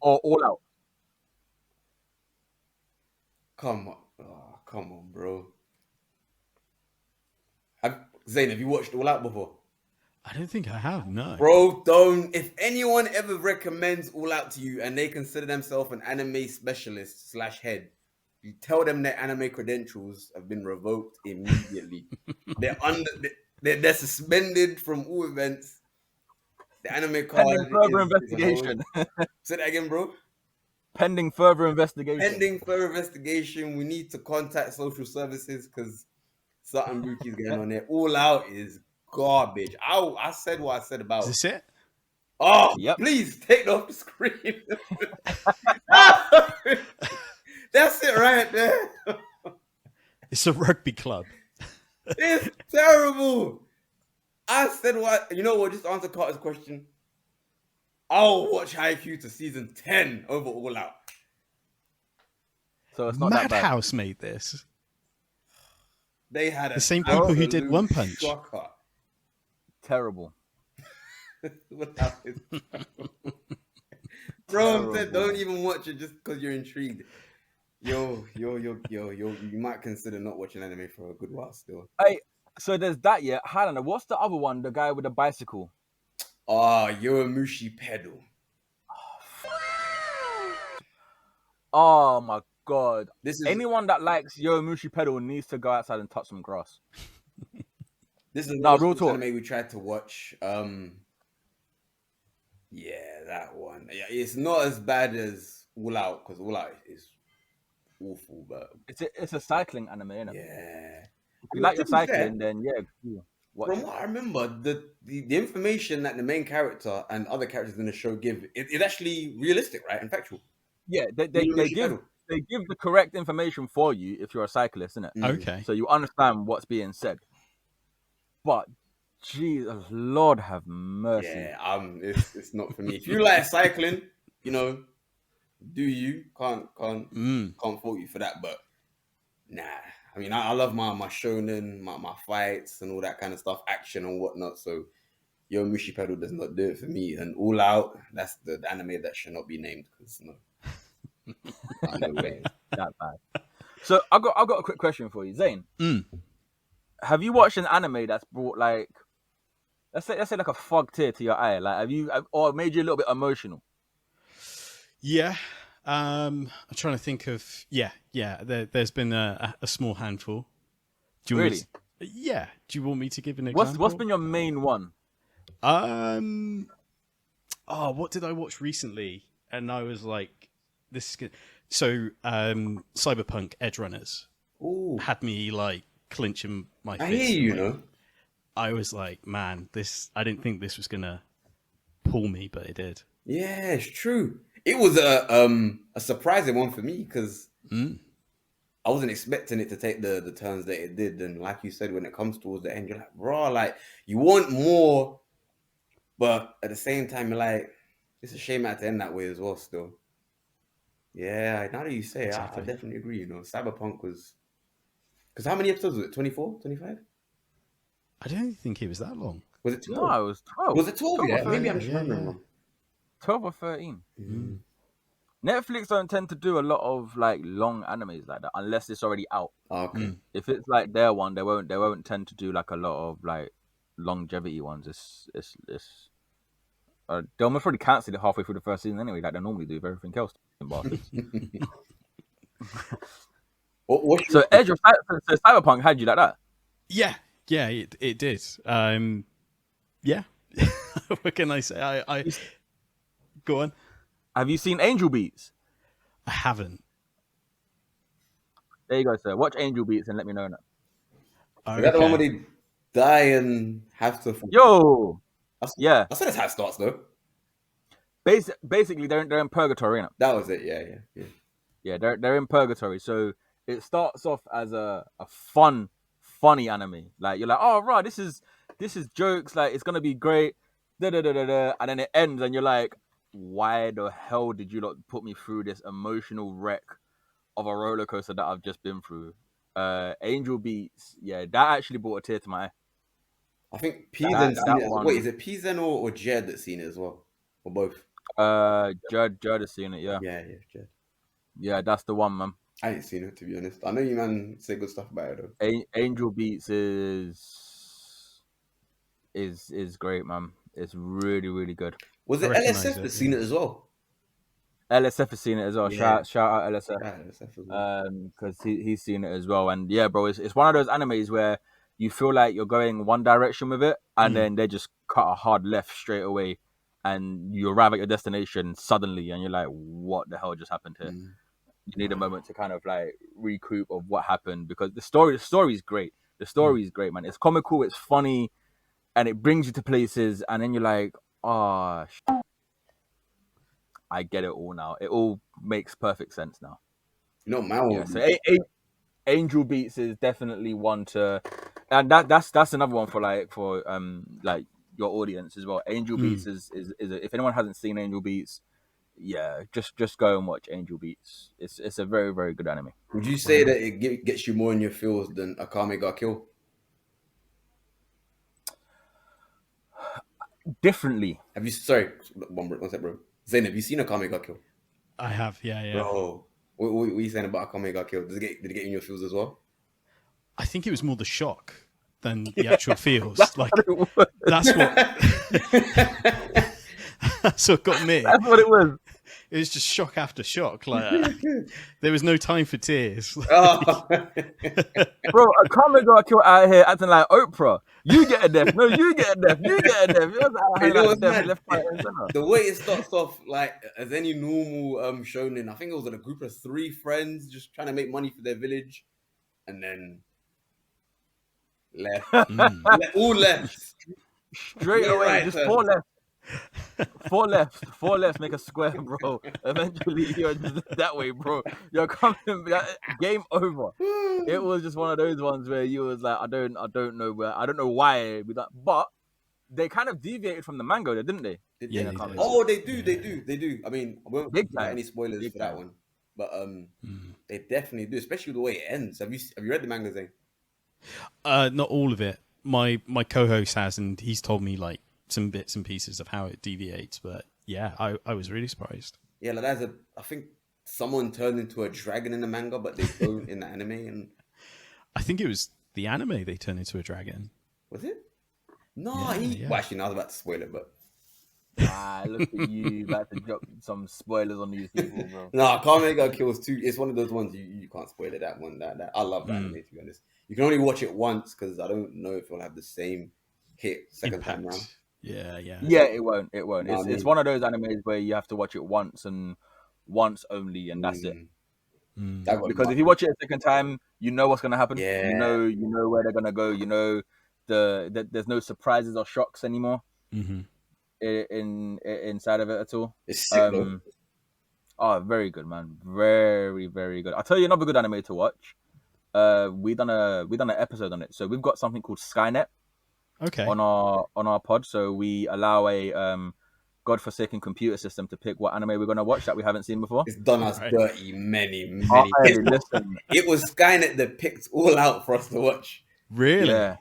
or All Out? Come on, bro. Zane, have you watched All Out before? I don't think I have, no. Bro, don't. If anyone ever recommends All Out to you and they consider themselves an anime specialist / head, you tell them their anime credentials have been revoked immediately. They're suspended from all events. The anime card Pending further is investigation. Say that again, bro. Pending further investigation. Pending further investigation. We need to contact social services because something Buki's going on there. All Out is garbage. I said what I said about. Is this it? Oh, Yep. Please take it off the screen. That's it right there. It's a rugby club. It's terrible. I said what? You know what? Just answer Carter's question. I'll watch Haikyuu to season 10 over All Out. So it's not that bad. Madhouse made this. They had The same people who did One Punch. Shocker. Terrible. Bro said don't even watch it just because you're intrigued. Yo, you might consider not watching anime for a good while still. Hey, so there's that, yeah. I don't know. What's the other one? The guy with the bicycle. Yowamushi Pedal. Oh my god. This is Anyone that likes Yowamushi Pedal needs to go outside and touch some grass. This is No, real talk. anime we tried to watch. Yeah, that one. Yeah, it's not as bad as All Out because All Out is awful, but It's a cycling anime, isn't it? yeah. If you like your cycling, then yeah. Watch From it. what I remember, the information that the main character and other characters in the show give is actually realistic, right, and factual. Yeah, they Yowamushi give Pedal. they give the correct information for you if you're a cyclist, isn't it? Okay. So you understand what's being said. But Jesus, Lord have mercy. Yeah, it's not for me. If you like cycling, you know, do you can't fault you for that, but nah. I mean, I love my shonen, my fights and all that kind of stuff, action and whatnot. So Yowamushi Pedal does not do it for me. And All Out, that's the anime that should not be named because no. No way. That bad. So I got a quick question for you, Zane. Mm. Have you watched an anime that's brought like, let's say like a fog tear to your eye? Like, or made you a little bit emotional? Yeah. I'm trying to think of. Yeah. There's been a small handful. Do you Really? Yeah. Do you want me to give an example? What's been your main one? What did I watch recently? And I was like, this is good. So, Cyberpunk Edge Runners Ooh, had me like clinching my I fist. hear you, Like, know. I was like, man, I didn't think this was gonna pull me, but it did. Yeah, it's true. It was a surprising one for me because I wasn't expecting it to take the turns that it did. And like you said, when it comes towards the end, you're like, bro, like you want more, but at the same time, you're like, it's a shame it had to end that way as well. Still, yeah. Now that you say it, Exactly. I definitely agree. You know, Cyberpunk was because how many episodes was it? 24, 25? I don't think it was that long. Was it 12? No, it was 12. Was it 12? 12 or Yeah, 13. maybe I'm just Yeah, remembering yeah. wrong. 12 or 13. Mm. Netflix don't tend to do a lot of like long animes like that unless it's already out. Oh, okay. If it's like their one, they won't tend to do like a lot of like longevity ones. They'll most probably cancel it halfway through the first season anyway, like they normally do with everything else. Bastards. What's So Cyberpunk had you like that. Yeah, it did. Yeah. What can I say? I go on. Have you seen Angel Beats? I haven't. There you go, sir. Watch Angel Beats and let me know that. Is that the one where they die and have to? Yo, yeah. I said that's how it starts, though. Basically, they're in purgatory, innit? That was it. Yeah. Yeah, they're in purgatory. So it starts off as a funny anime. Like you're like, oh right, this is jokes. Like it's gonna be great. And then it ends, and you're like, why the hell did you not put me through this emotional wreck of a roller coaster that I've just been through? Angel Beats, yeah, that actually brought a tear to my eye. I think Pizen's seen it. one. Wait, is it Pizen or Jed that's seen it as well, or both? Judd has seen it, yeah. Yeah, Jed. Yeah, that's the one, man. I ain't seen it, to be honest. I know you man say good stuff about it though. Angel Beats is great, man. It's really, really good. Was it I recognise LSF it, that's seen yeah. it as well? LSF has seen it as well. Yeah. Shout out LSF. Yeah, that's definitely. Because he's seen it as well. And yeah, bro, it's one of those animes where you feel like you're going one direction with it, and then they just cut a hard left straight away, and you arrive at your destination suddenly, and you're like, what the hell just happened here? You need a moment to kind of like recoup of what happened, because the story is great. The story is great, man. It's comical, it's funny, and it brings you to places, and then you're like, oh, I get it all now. It all makes perfect sense now. You know, man. Yeah, so Angel Beats is definitely one to, and that's another one for like your audience as well. Angel Beats is if anyone hasn't seen Angel Beats, yeah, just go and watch Angel Beats. It's a very, very good anime. Would you say that it gets you more in your feels than Akame ga Kill? Differently. Have you? Sorry, one sec, bro. Zane, have you seen Akame ga Kill? I have, yeah. Bro, what are you saying about Akame ga Kill? Did it get in your feels as well? I think it was more the shock than the actual feels. Like that's what got me. That's what it was. It was just shock after shock. Like there was no time for tears. Oh. Bro, Akame ga Kill out here acting like Oprah. You get a death. No, you get a death. You get a death. The way it starts off, like as any normal shonen, I think it was a group of 3 friends just trying to make money for their village, and then left. All left. Straight away, right just turn. 4 left. 4 left, make a square, bro. Eventually, you're just that way, bro. You're coming. Game over. It was just one of those ones where you was like, I don't know why, but they kind of deviated from the manga, didn't they? Yeah. Oh, they do. I mean, I won't Big give time. any spoilers Big for that time. one, but they definitely do, especially the way it ends. Have you read the manga, Zane? Not all of it. My co-host has, and he's told me like some bits and pieces of how it deviates. But yeah, I was really surprised. Yeah, like I think someone turned into a dragon in the manga, but they don't in the anime. And I think it was the anime they turned into a dragon. was it? No, Yeah. Well, actually, no, I was about to spoil it, but Look at you, about to drop some spoilers on these people, bro. no, Akame ga Kill is too. It's one of those ones you can't spoil it. That one, that I love that anime, to be honest. You can only watch it once because I don't know if it'll have the same hit second time Impact. round. Yeah. Yeah, it won't. No, It's one of those animes where you have to watch it once and once only, and that's it. That got Because my- if you watch it a second time, you know what's gonna happen. Yeah. You know where they're gonna go. You know there's no surprises or shocks anymore inside of it at all. it's sick though. Oh, very good, man. Very, very good. I'll tell you another good anime to watch. We done an episode on it. So we've got something called Skynet Okay. on our pod. So we allow a godforsaken computer system to pick what anime we're gonna watch that we haven't seen before. It's done us Right. dirty many. Hey, listen, It was Skynet that picked all out for us to watch. Really? Yeah.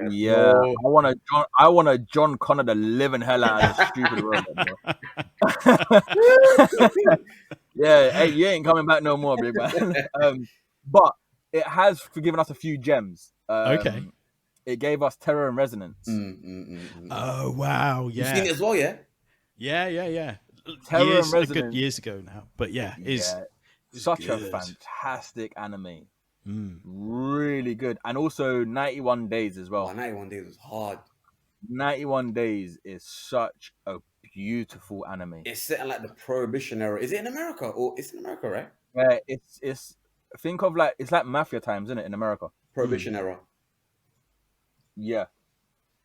yeah. I want a John Connor the living hell out of this stupid robot, bro. Yeah, hey, you ain't coming back no more, big man. But it has given us a few gems. Okay. It gave us Terror and Resonance. Oh wow! You've Yeah. seen it as well, yeah? Yeah. Terror and Years, a Resonance. good years ago now, but yeah, it's such a good. fantastic anime. Really good. And also 91 Days as well. Oh, 91 Days was hard. 91 Days is such a beautiful anime. It's set in like the Prohibition era. Is it in America? Or it's in America, right? Yeah, it's think of like it's like mafia times, isn't it, in America? Prohibition era. Yeah.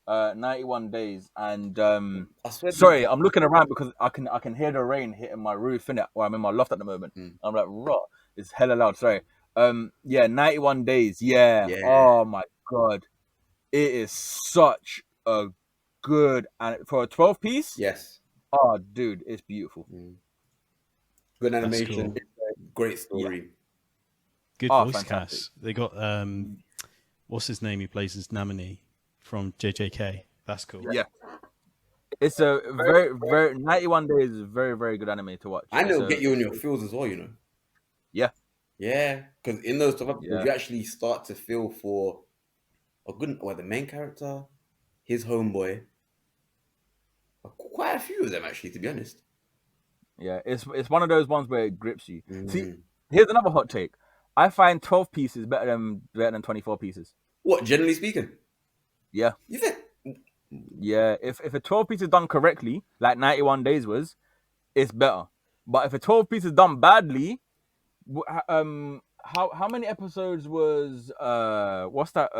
91 Days. And I swear. sorry, I'm looking around because I can hear the rain hitting my roof, innit? Or I'm in my loft at the moment. I'm like, raw. It's hella loud. Sorry. Yeah, 91 Days. Yeah. Oh my god. It is such a good, and for a 12 piece. Yes. Oh, dude, it's beautiful. Good animation. cool. Great story. Good Oh, voice fantastic. cast. They got what's his name? He plays as Namini from JJK. That's cool. Yeah. It's a very 91 Days is a very, very good anime to watch. And it'll So, get you in your feels as well, you know. Yeah. Yeah. Because in those 12 episodes, Yeah. you actually start to feel for the main character, his homeboy. Quite a few of them, actually, to be honest. Yeah, it's one of those ones where it grips you. See, Mm. here's another hot take. I find 12 pieces better than 24 pieces. What, generally speaking? Yeah. You think? Yeah, if a 12 piece is done correctly, like 91 Days was, it's better. But if a 12 piece is done badly, how many episodes was what's that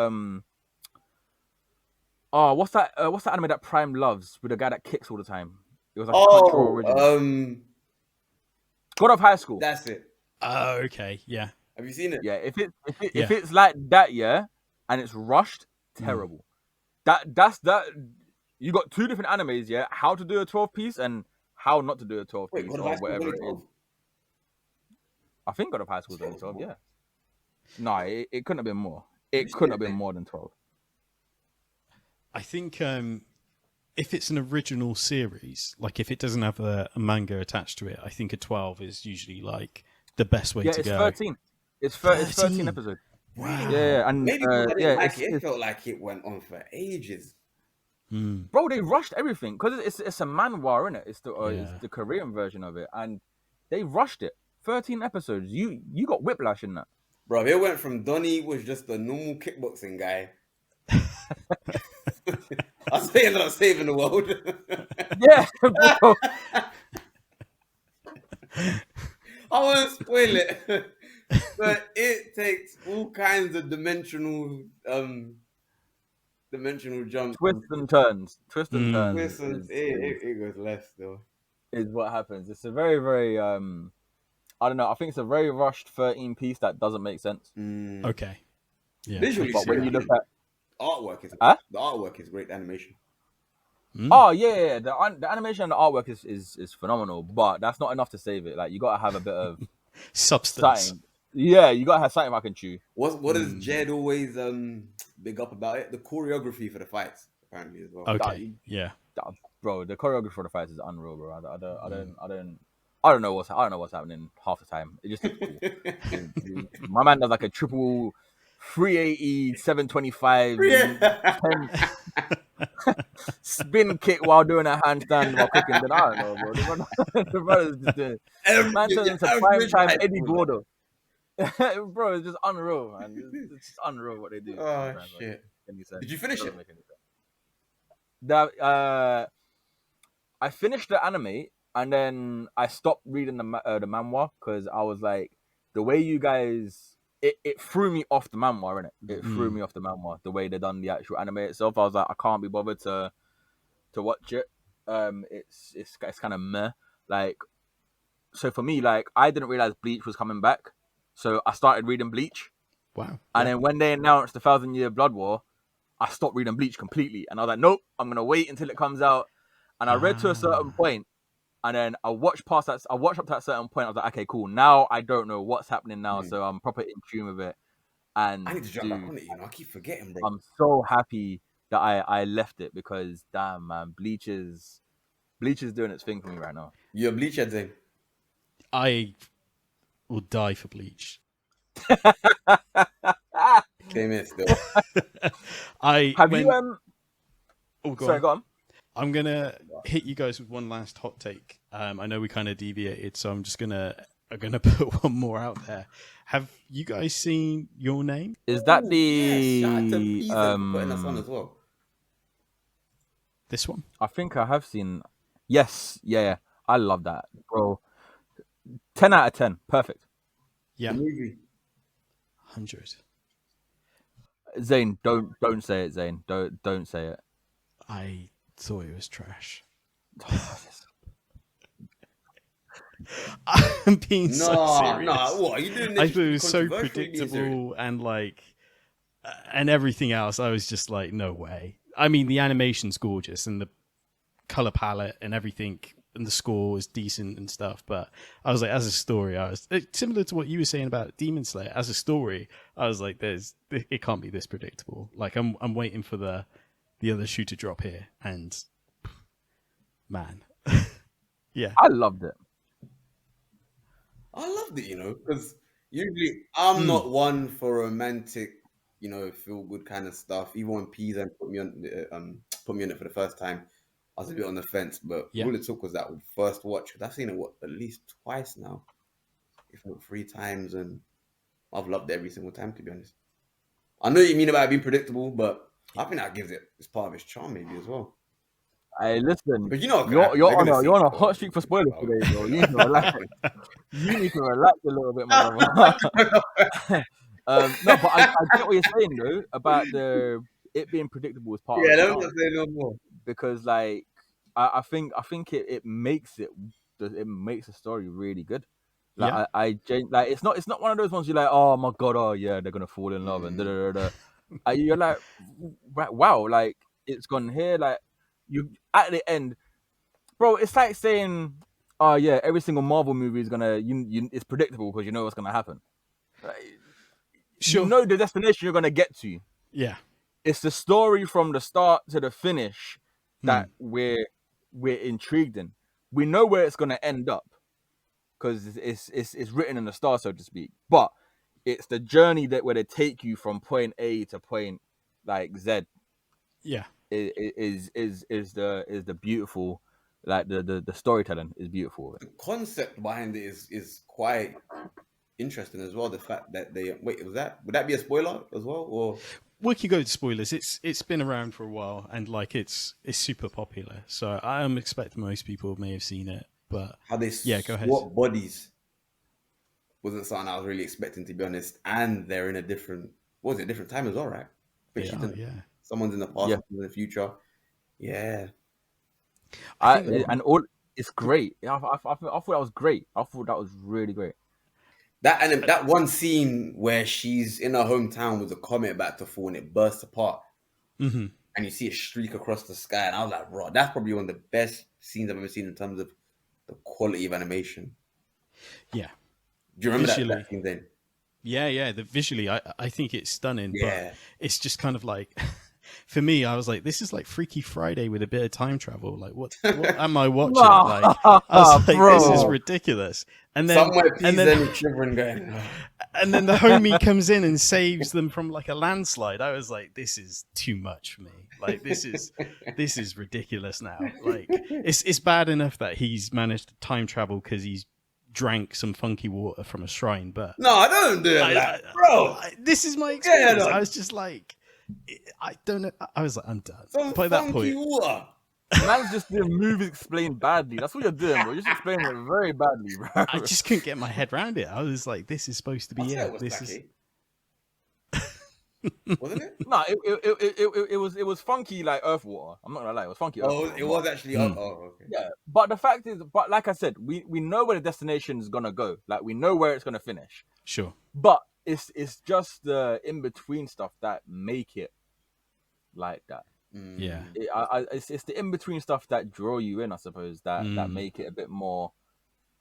what's that anime that Prime loves with the guy that kicks all the time? It was like a Crunchyroll original. God of High School. That's it. Oh, okay, yeah. Have you seen it? Yeah, if it's like that, yeah, and it's rushed, terrible. That's that. You got two different animes, yeah. How to do a 12 piece and how not to do a 12 Wait, piece God of or High School whatever was it only is. 12? I think God of High School was only 12, yeah. No, it couldn't have been more. It You couldn't have seen it, been mate? more than 12. I think if it's an original series, like if it doesn't have a manga attached to it, I think a 12 is usually like the best way Yeah, to it's go. 13. It's 13 episodes. Wow. Yeah, and Maybe because I didn't like it. It it's felt like it went on for ages. bro, they rushed everything because it's a manhwa, innit? It's Yeah. it's the Korean version of it, and they rushed it. 13 episodes. You got whiplash in that. Bro, it went from Donnie was just a normal kickboxing guy. I say I'm not saving the world. Yeah, bro. I won't spoil it. But it takes all kinds of dimensional jumps. Twists and turns. Listen, it goes left though. Is what happens. It's a very, very I don't know. I think it's a very rushed 13 piece that doesn't make sense. Okay. Yeah. Visually, But when you look at artwork is Huh? the artwork is great animation. oh yeah, the animation and the artwork is phenomenal, but that's not enough to save it. Like you gotta have a bit of Substance. something. Yeah, you gotta have something I can chew. What does Jed always big up about it? The choreography for the fights, apparently as well. Okay. Yeah. Bro, the choreography for the fights is unreal, bro. I don't know what's happening half the time. It just looks cool. My man does like a triple 380, 725, 10 spin kick while doing a handstand while cooking. Then I don't know, bro. The brother's just doing. Man turns into prime time Eddie Gordo. Bro, it's just unreal, man. It's just unreal what they do. Oh shit! Did you finish it? I finished the anime and then I stopped reading the manhwa because I was like, the way you guys, it threw me off the manhwa, innit? It threw me off the manhwa, the way they done the actual anime itself. I was like, I can't be bothered to watch it. It's kind of meh. Like, so for me, like, I didn't realize Bleach was coming back, so I started reading Bleach. Wow. And then when they announced the 1,000-Year Blood War, I stopped reading Bleach completely. And I was like, nope, I'm going to wait until it comes out. And I read to a certain point, and then I watched up to that certain point. I was like, okay, cool. Now I don't know what's happening now, so I'm proper in tune with it. And I need to jump back on it, I keep forgetting, bro. I'm so happy that I left it because, damn, man, Bleach is doing its thing for me right now. You're a Bleach head, Zane? I will die for Bleach. Same here still. Go on. I'm gonna hit you guys with one last hot take. I know we kind of deviated, so I'm gonna put one more out there. Have you guys seen Your Name? Is that the yes, shout out to Pisa for putting us on as well. This one? I think I have seen. Yes, yeah. I love that, bro. 10 out of 10, perfect. Yeah, movie. 100. Zane, don't say it, Zane. Don't say it. I thought it was trash. I'm being so serious. No, what are you doing? I thought it was so predictable and and everything else. I was just like, no way. I mean, the animation's gorgeous and the color palette and everything and the score was decent and stuff. But I was like, as a story, I was similar to what you were saying about Demon Slayer. As a story, I was like, it can't be this predictable. Like, I'm waiting for the other shoe to drop here, and man, yeah, I loved it. I loved it, because usually I'm not one for romantic, feel good kind of stuff. Even when P's and put me on it for the first time, I was a bit on the fence, but Yeah. all it took was that first watch. I've seen it at least twice now, if not 3 times, and I've loved it every single time, to be honest. I know what you mean about it being predictable, but I think that gives it it's part of its charm maybe as well. Hey, listen, But you know, you're on a hot streak for spoilers today, bro. You need to relax. You need to relax a little bit, my brother. No, but I get what you're saying though about it being predictable as part of Yeah, the let me charm. not say no more. Because like I think it makes the story really good. Like like it's not one of those ones you're like, oh my god, oh yeah, they're gonna fall in love and da da da. You're like, wow, like it's gone here. Like you at the end, bro. It's like saying, oh yeah, every single Marvel movie is gonna it's predictable because you know what's gonna happen. Like, Sure. You know the destination you're gonna get to. Yeah. It's the story from the start to the finish that we're intrigued in. We know where it's gonna end up because it's written in the stars, so to speak. But it's the journey where they take you from point A to point like Z. Yeah, Is the beautiful, like the storytelling is beautiful. The concept behind it is quite interesting as well. The fact that would that be a spoiler as well, or we could go to spoilers. It's been around for a while and like it's super popular, so I am expecting most people may have seen it. But how they go ahead. swap bodies wasn't something I was really expecting, to be honest. And they're in a different time as well, right? Someone's in the past, someone's in the future. Yeah, it's great. I thought that was great. I thought that was really great. That one scene where she's in her hometown with a comet about to fall and it bursts apart, and you see a streak across the sky, and I was like, bro, that's probably one of the best scenes I've ever seen in terms of the quality of animation. Yeah. Do you remember that scene then? Yeah. Visually, I think it's stunning. Yeah. But it's just kind of like, for me, I was like, this is like Freaky Friday with a bit of time travel. Like, what am I watching? Like, I was like, bro. This is ridiculous. And then, children going. And then the homie comes in and saves them from like a landslide. I was like, this is too much for me. Like, this is ridiculous now. Like, it's bad enough that he's managed to time travel because he's drank some funky water from a shrine. But no, I don't do that, bro. This is my experience. I was just like, I don't know. I was like, I'm done. By that point, water. Man's just doing movies explained badly. That's what you're doing, bro. You're just explaining it very badly, bro. I just couldn't get my head around it. I was like, this is supposed to be it. This is. Wasn't it? No, it was funky like earth water. I'm not gonna lie, it was funky. It was actually. Okay. Yeah, but the fact is, like I said, we know where the destination is gonna go. Like we know where it's gonna finish. Sure. But it's just the in between stuff that make it like that. Yeah. It's the in between stuff that draw you in, I suppose. That make it a bit more.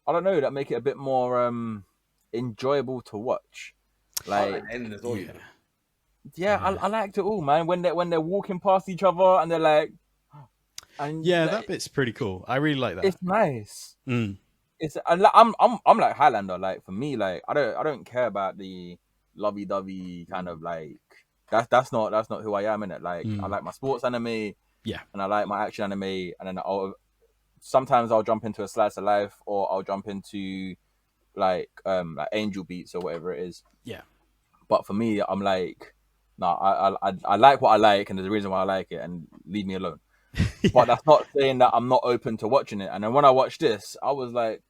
I don't know. That make it a bit more enjoyable to watch. Like ending is all you know. Yeah, I liked it all, man. When they're walking past each other and they're like, that bit's pretty cool. I really like that. It's nice. I'm like Highlander. Like for me, like I don't care about the lovey-dovey kind of like that's not who I am in it. Like I like my sports anime, and I like my action anime, and then sometimes I'll jump into a slice of life, or I'll jump into like Angel Beats or whatever it is. Yeah. But for me, I'm like, I like what I like, and there's a reason why I like it, and leave me alone. But that's not saying that I'm not open to watching it. And then when I watched this, I was like,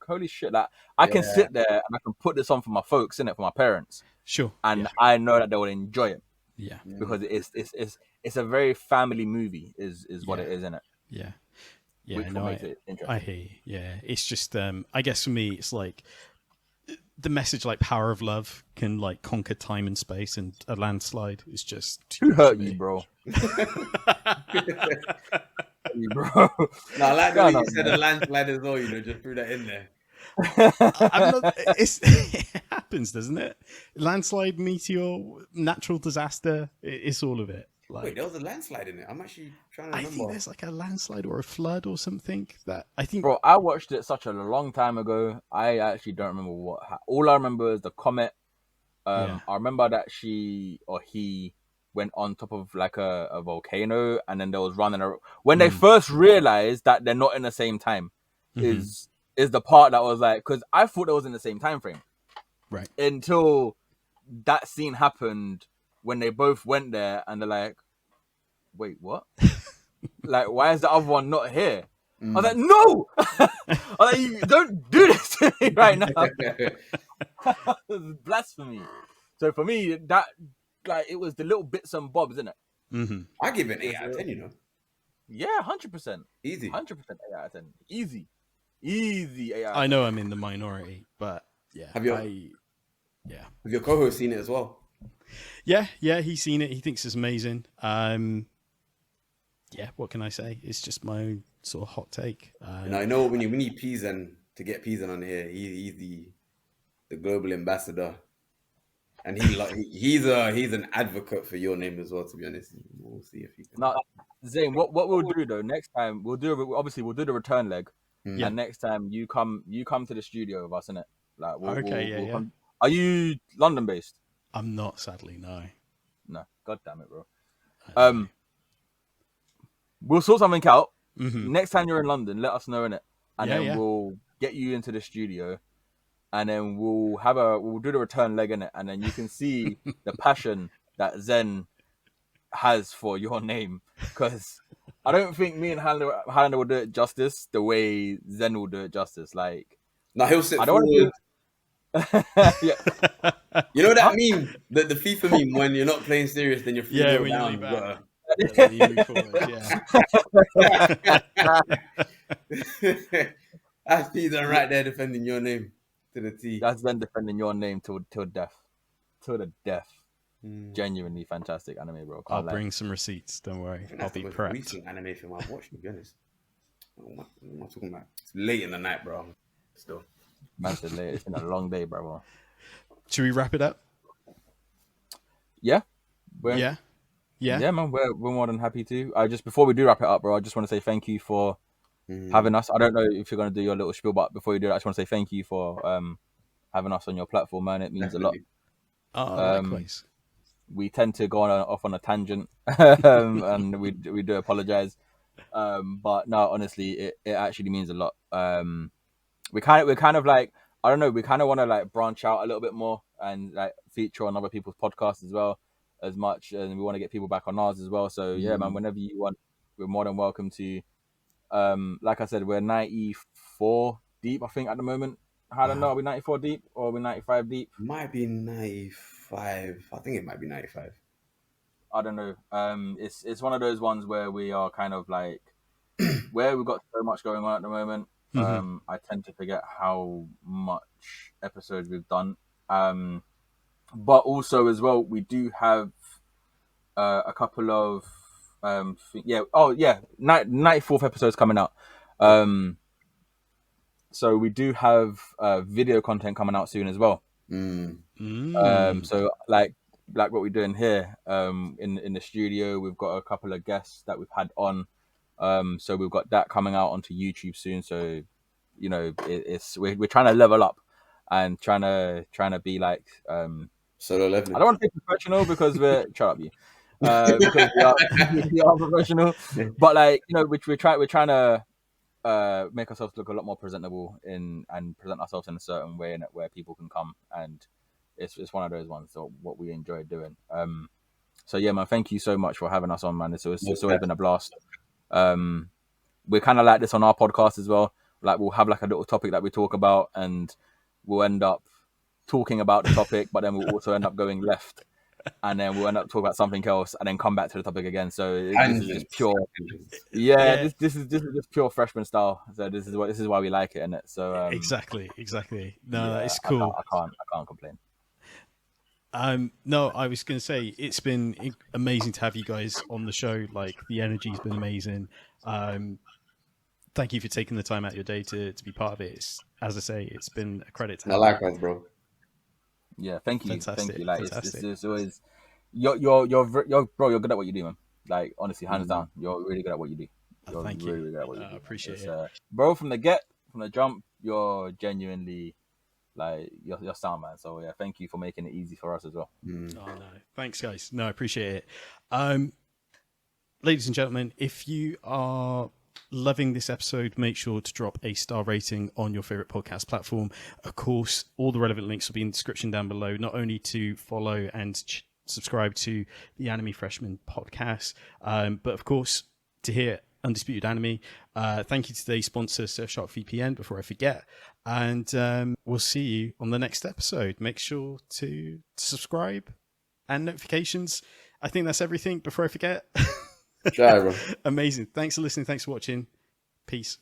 holy shit! Like I can sit there and I can put this on for my folks, for my parents. Sure. And I know that they will enjoy it. Yeah. Because it's a very family movie, is what it is, isn't it? Yeah. Yeah. Which makes it interesting. I hear you. Yeah. It's just I guess for me, it's like the message like power of love can like conquer time and space, and a landslide is just who hurt you, bro? Bro. No, I like the way you said a landslide as well, just threw that in there. It happens, doesn't it? Landslide, meteor, natural disaster, it's all of it. Like, wait, there was a landslide in it. I'm actually trying to remember. I think there's like a landslide or a flood or something that I think. Bro, I watched it such a long time ago. I actually don't remember all I remember is the comet. I remember that she or he went on top of like a volcano, and then there was running around. When they first realized that they're not in the same time, is the part that was like, because I thought it was in the same time frame, right? Until that scene happened when they both went there, and they're like, "Wait, what? Like, why is the other one not here?" I was like, "No!" I was like, "You don't do this to me right now." It's blasphemy. So for me, that like it was the little bits and bobs, isn't it? I give it an 8 out of 10. You know. Yeah, 100%. Easy. 100% 8 out of 10. Easy 8 out of 10. I know I'm in the minority, but yeah. Have your co-host seen it as well? Yeah, he's seen it. He thinks it's amazing. Yeah, what can I say? It's just my own sort of hot take. And I know when you need Peasen to get Peasen on here, he's the global ambassador, and he's an advocate for your name as well. To be honest, we'll see if he can. Now, Zane, what we'll do though next time we'll do the return leg, and next time you come to the studio with us, innit? Like, we'll Are you London based? I'm not, sadly, no. No, god damn it, bro. We'll sort something out. Next time you're in London, let us know, innit? And then we'll get you into the studio, and then we'll do the return leg, innit? And then you can see the passion that Zen has for your name, because I don't think me and Highlander will do it justice the way Zen will do it justice. Like, no, he'll sit forward. Yeah. You know that meme, the FIFA meme, when you're not playing serious, then you're when down. you lean back. When you move forward, That's Peter right there defending your name to the T. That's Zen defending your name till death. To the death. Genuinely fantastic anime, bro. I'll bring some receipts. Don't worry. I'll be prepped. Recent anime film I've watched, to be honest. What am I talking about? It's late in the night, bro. Still. Man said late. It's been a long day, bro. Should we wrap it up? Yeah. Yeah, man. We're more than happy to. Before we do wrap it up, bro, I just want to say thank you for having us. I don't know if you're gonna do your little spiel, but before you do that, I just want to say thank you for having us on your platform, man. It means Definitely. a lot. Likewise. We tend to go off on a tangent, and we do apologize. But no, honestly, it actually means a lot. We're kind of like, I don't know, we kind of want to like branch out a little bit more and like feature on other people's podcasts as well, as much, and we want to get people back on ours as well. So yeah, man, whenever you want, we're more than welcome to. Like I said, we're 94 deep, I think, at the moment. I don't know, are we 94 deep or are we 95 deep? Might be 95. I think it might be 95. I don't know. It's one of those ones where we are kind of like, where we've got so much going on at the moment. I tend to forget how much episodes we've done. But also as well, we do have a couple of 94th episodes coming out. So we do have video content coming out soon as well. So like what we're doing here in the studio, we've got a couple of guests that we've had on. So we've got that coming out onto YouTube soon. So, you know, we're trying to level up and trying to be like Solo leveling. I don't want to say professional because we're shut up you. Because we are professional. But like, you know, we're trying to make ourselves look a lot more presentable and present ourselves in a certain way where people can come, and it's one of those ones. So what we enjoy doing. So yeah, man, thank you so much for having us on, man. It's always been a blast. We're kind of like this on our podcast as well. Like we'll have like a little topic that we talk about, and we'll end up talking about the topic, but then we'll also end up going left, and then we'll end up talking about something else, and then come back to the topic again. So this is just pure, This is just pure freshman style. So this is why we like it, isn't it? So exactly. No, it's cool. I can't complain. No, I was going to say it's been amazing to have you guys on the show. Like the energy's been amazing. Thank you for taking the time out of your day to be part of it. As I say, it's been a credit to have you. Likewise, bro. Yeah, thank you. Fantastic. Thank you. Like it's always you're bro, you're good at what you do, man. Like honestly, hands down, you're really good at what you do. Thank you. Really good at what you do. I appreciate it. Bro, from the jump, you're genuinely like your sound, man. So yeah, thank you for making it easy for us as well. Mm. Oh no, thanks guys. No, I appreciate it. Ladies and gentlemen, if you are loving this episode, make sure to drop a star rating on your favorite podcast platform. Of course, all the relevant links will be in the description down below, not only to follow and subscribe to the Anime Freshmen Podcast, but of course to hear Undisputed Anime. Thank you to today's sponsor, Surfshark VPN, before I forget. And we'll see you on the next episode. Make sure to subscribe and notifications. I think that's everything before I forget. Try, bro. Amazing. Thanks for listening. Thanks for watching. Peace.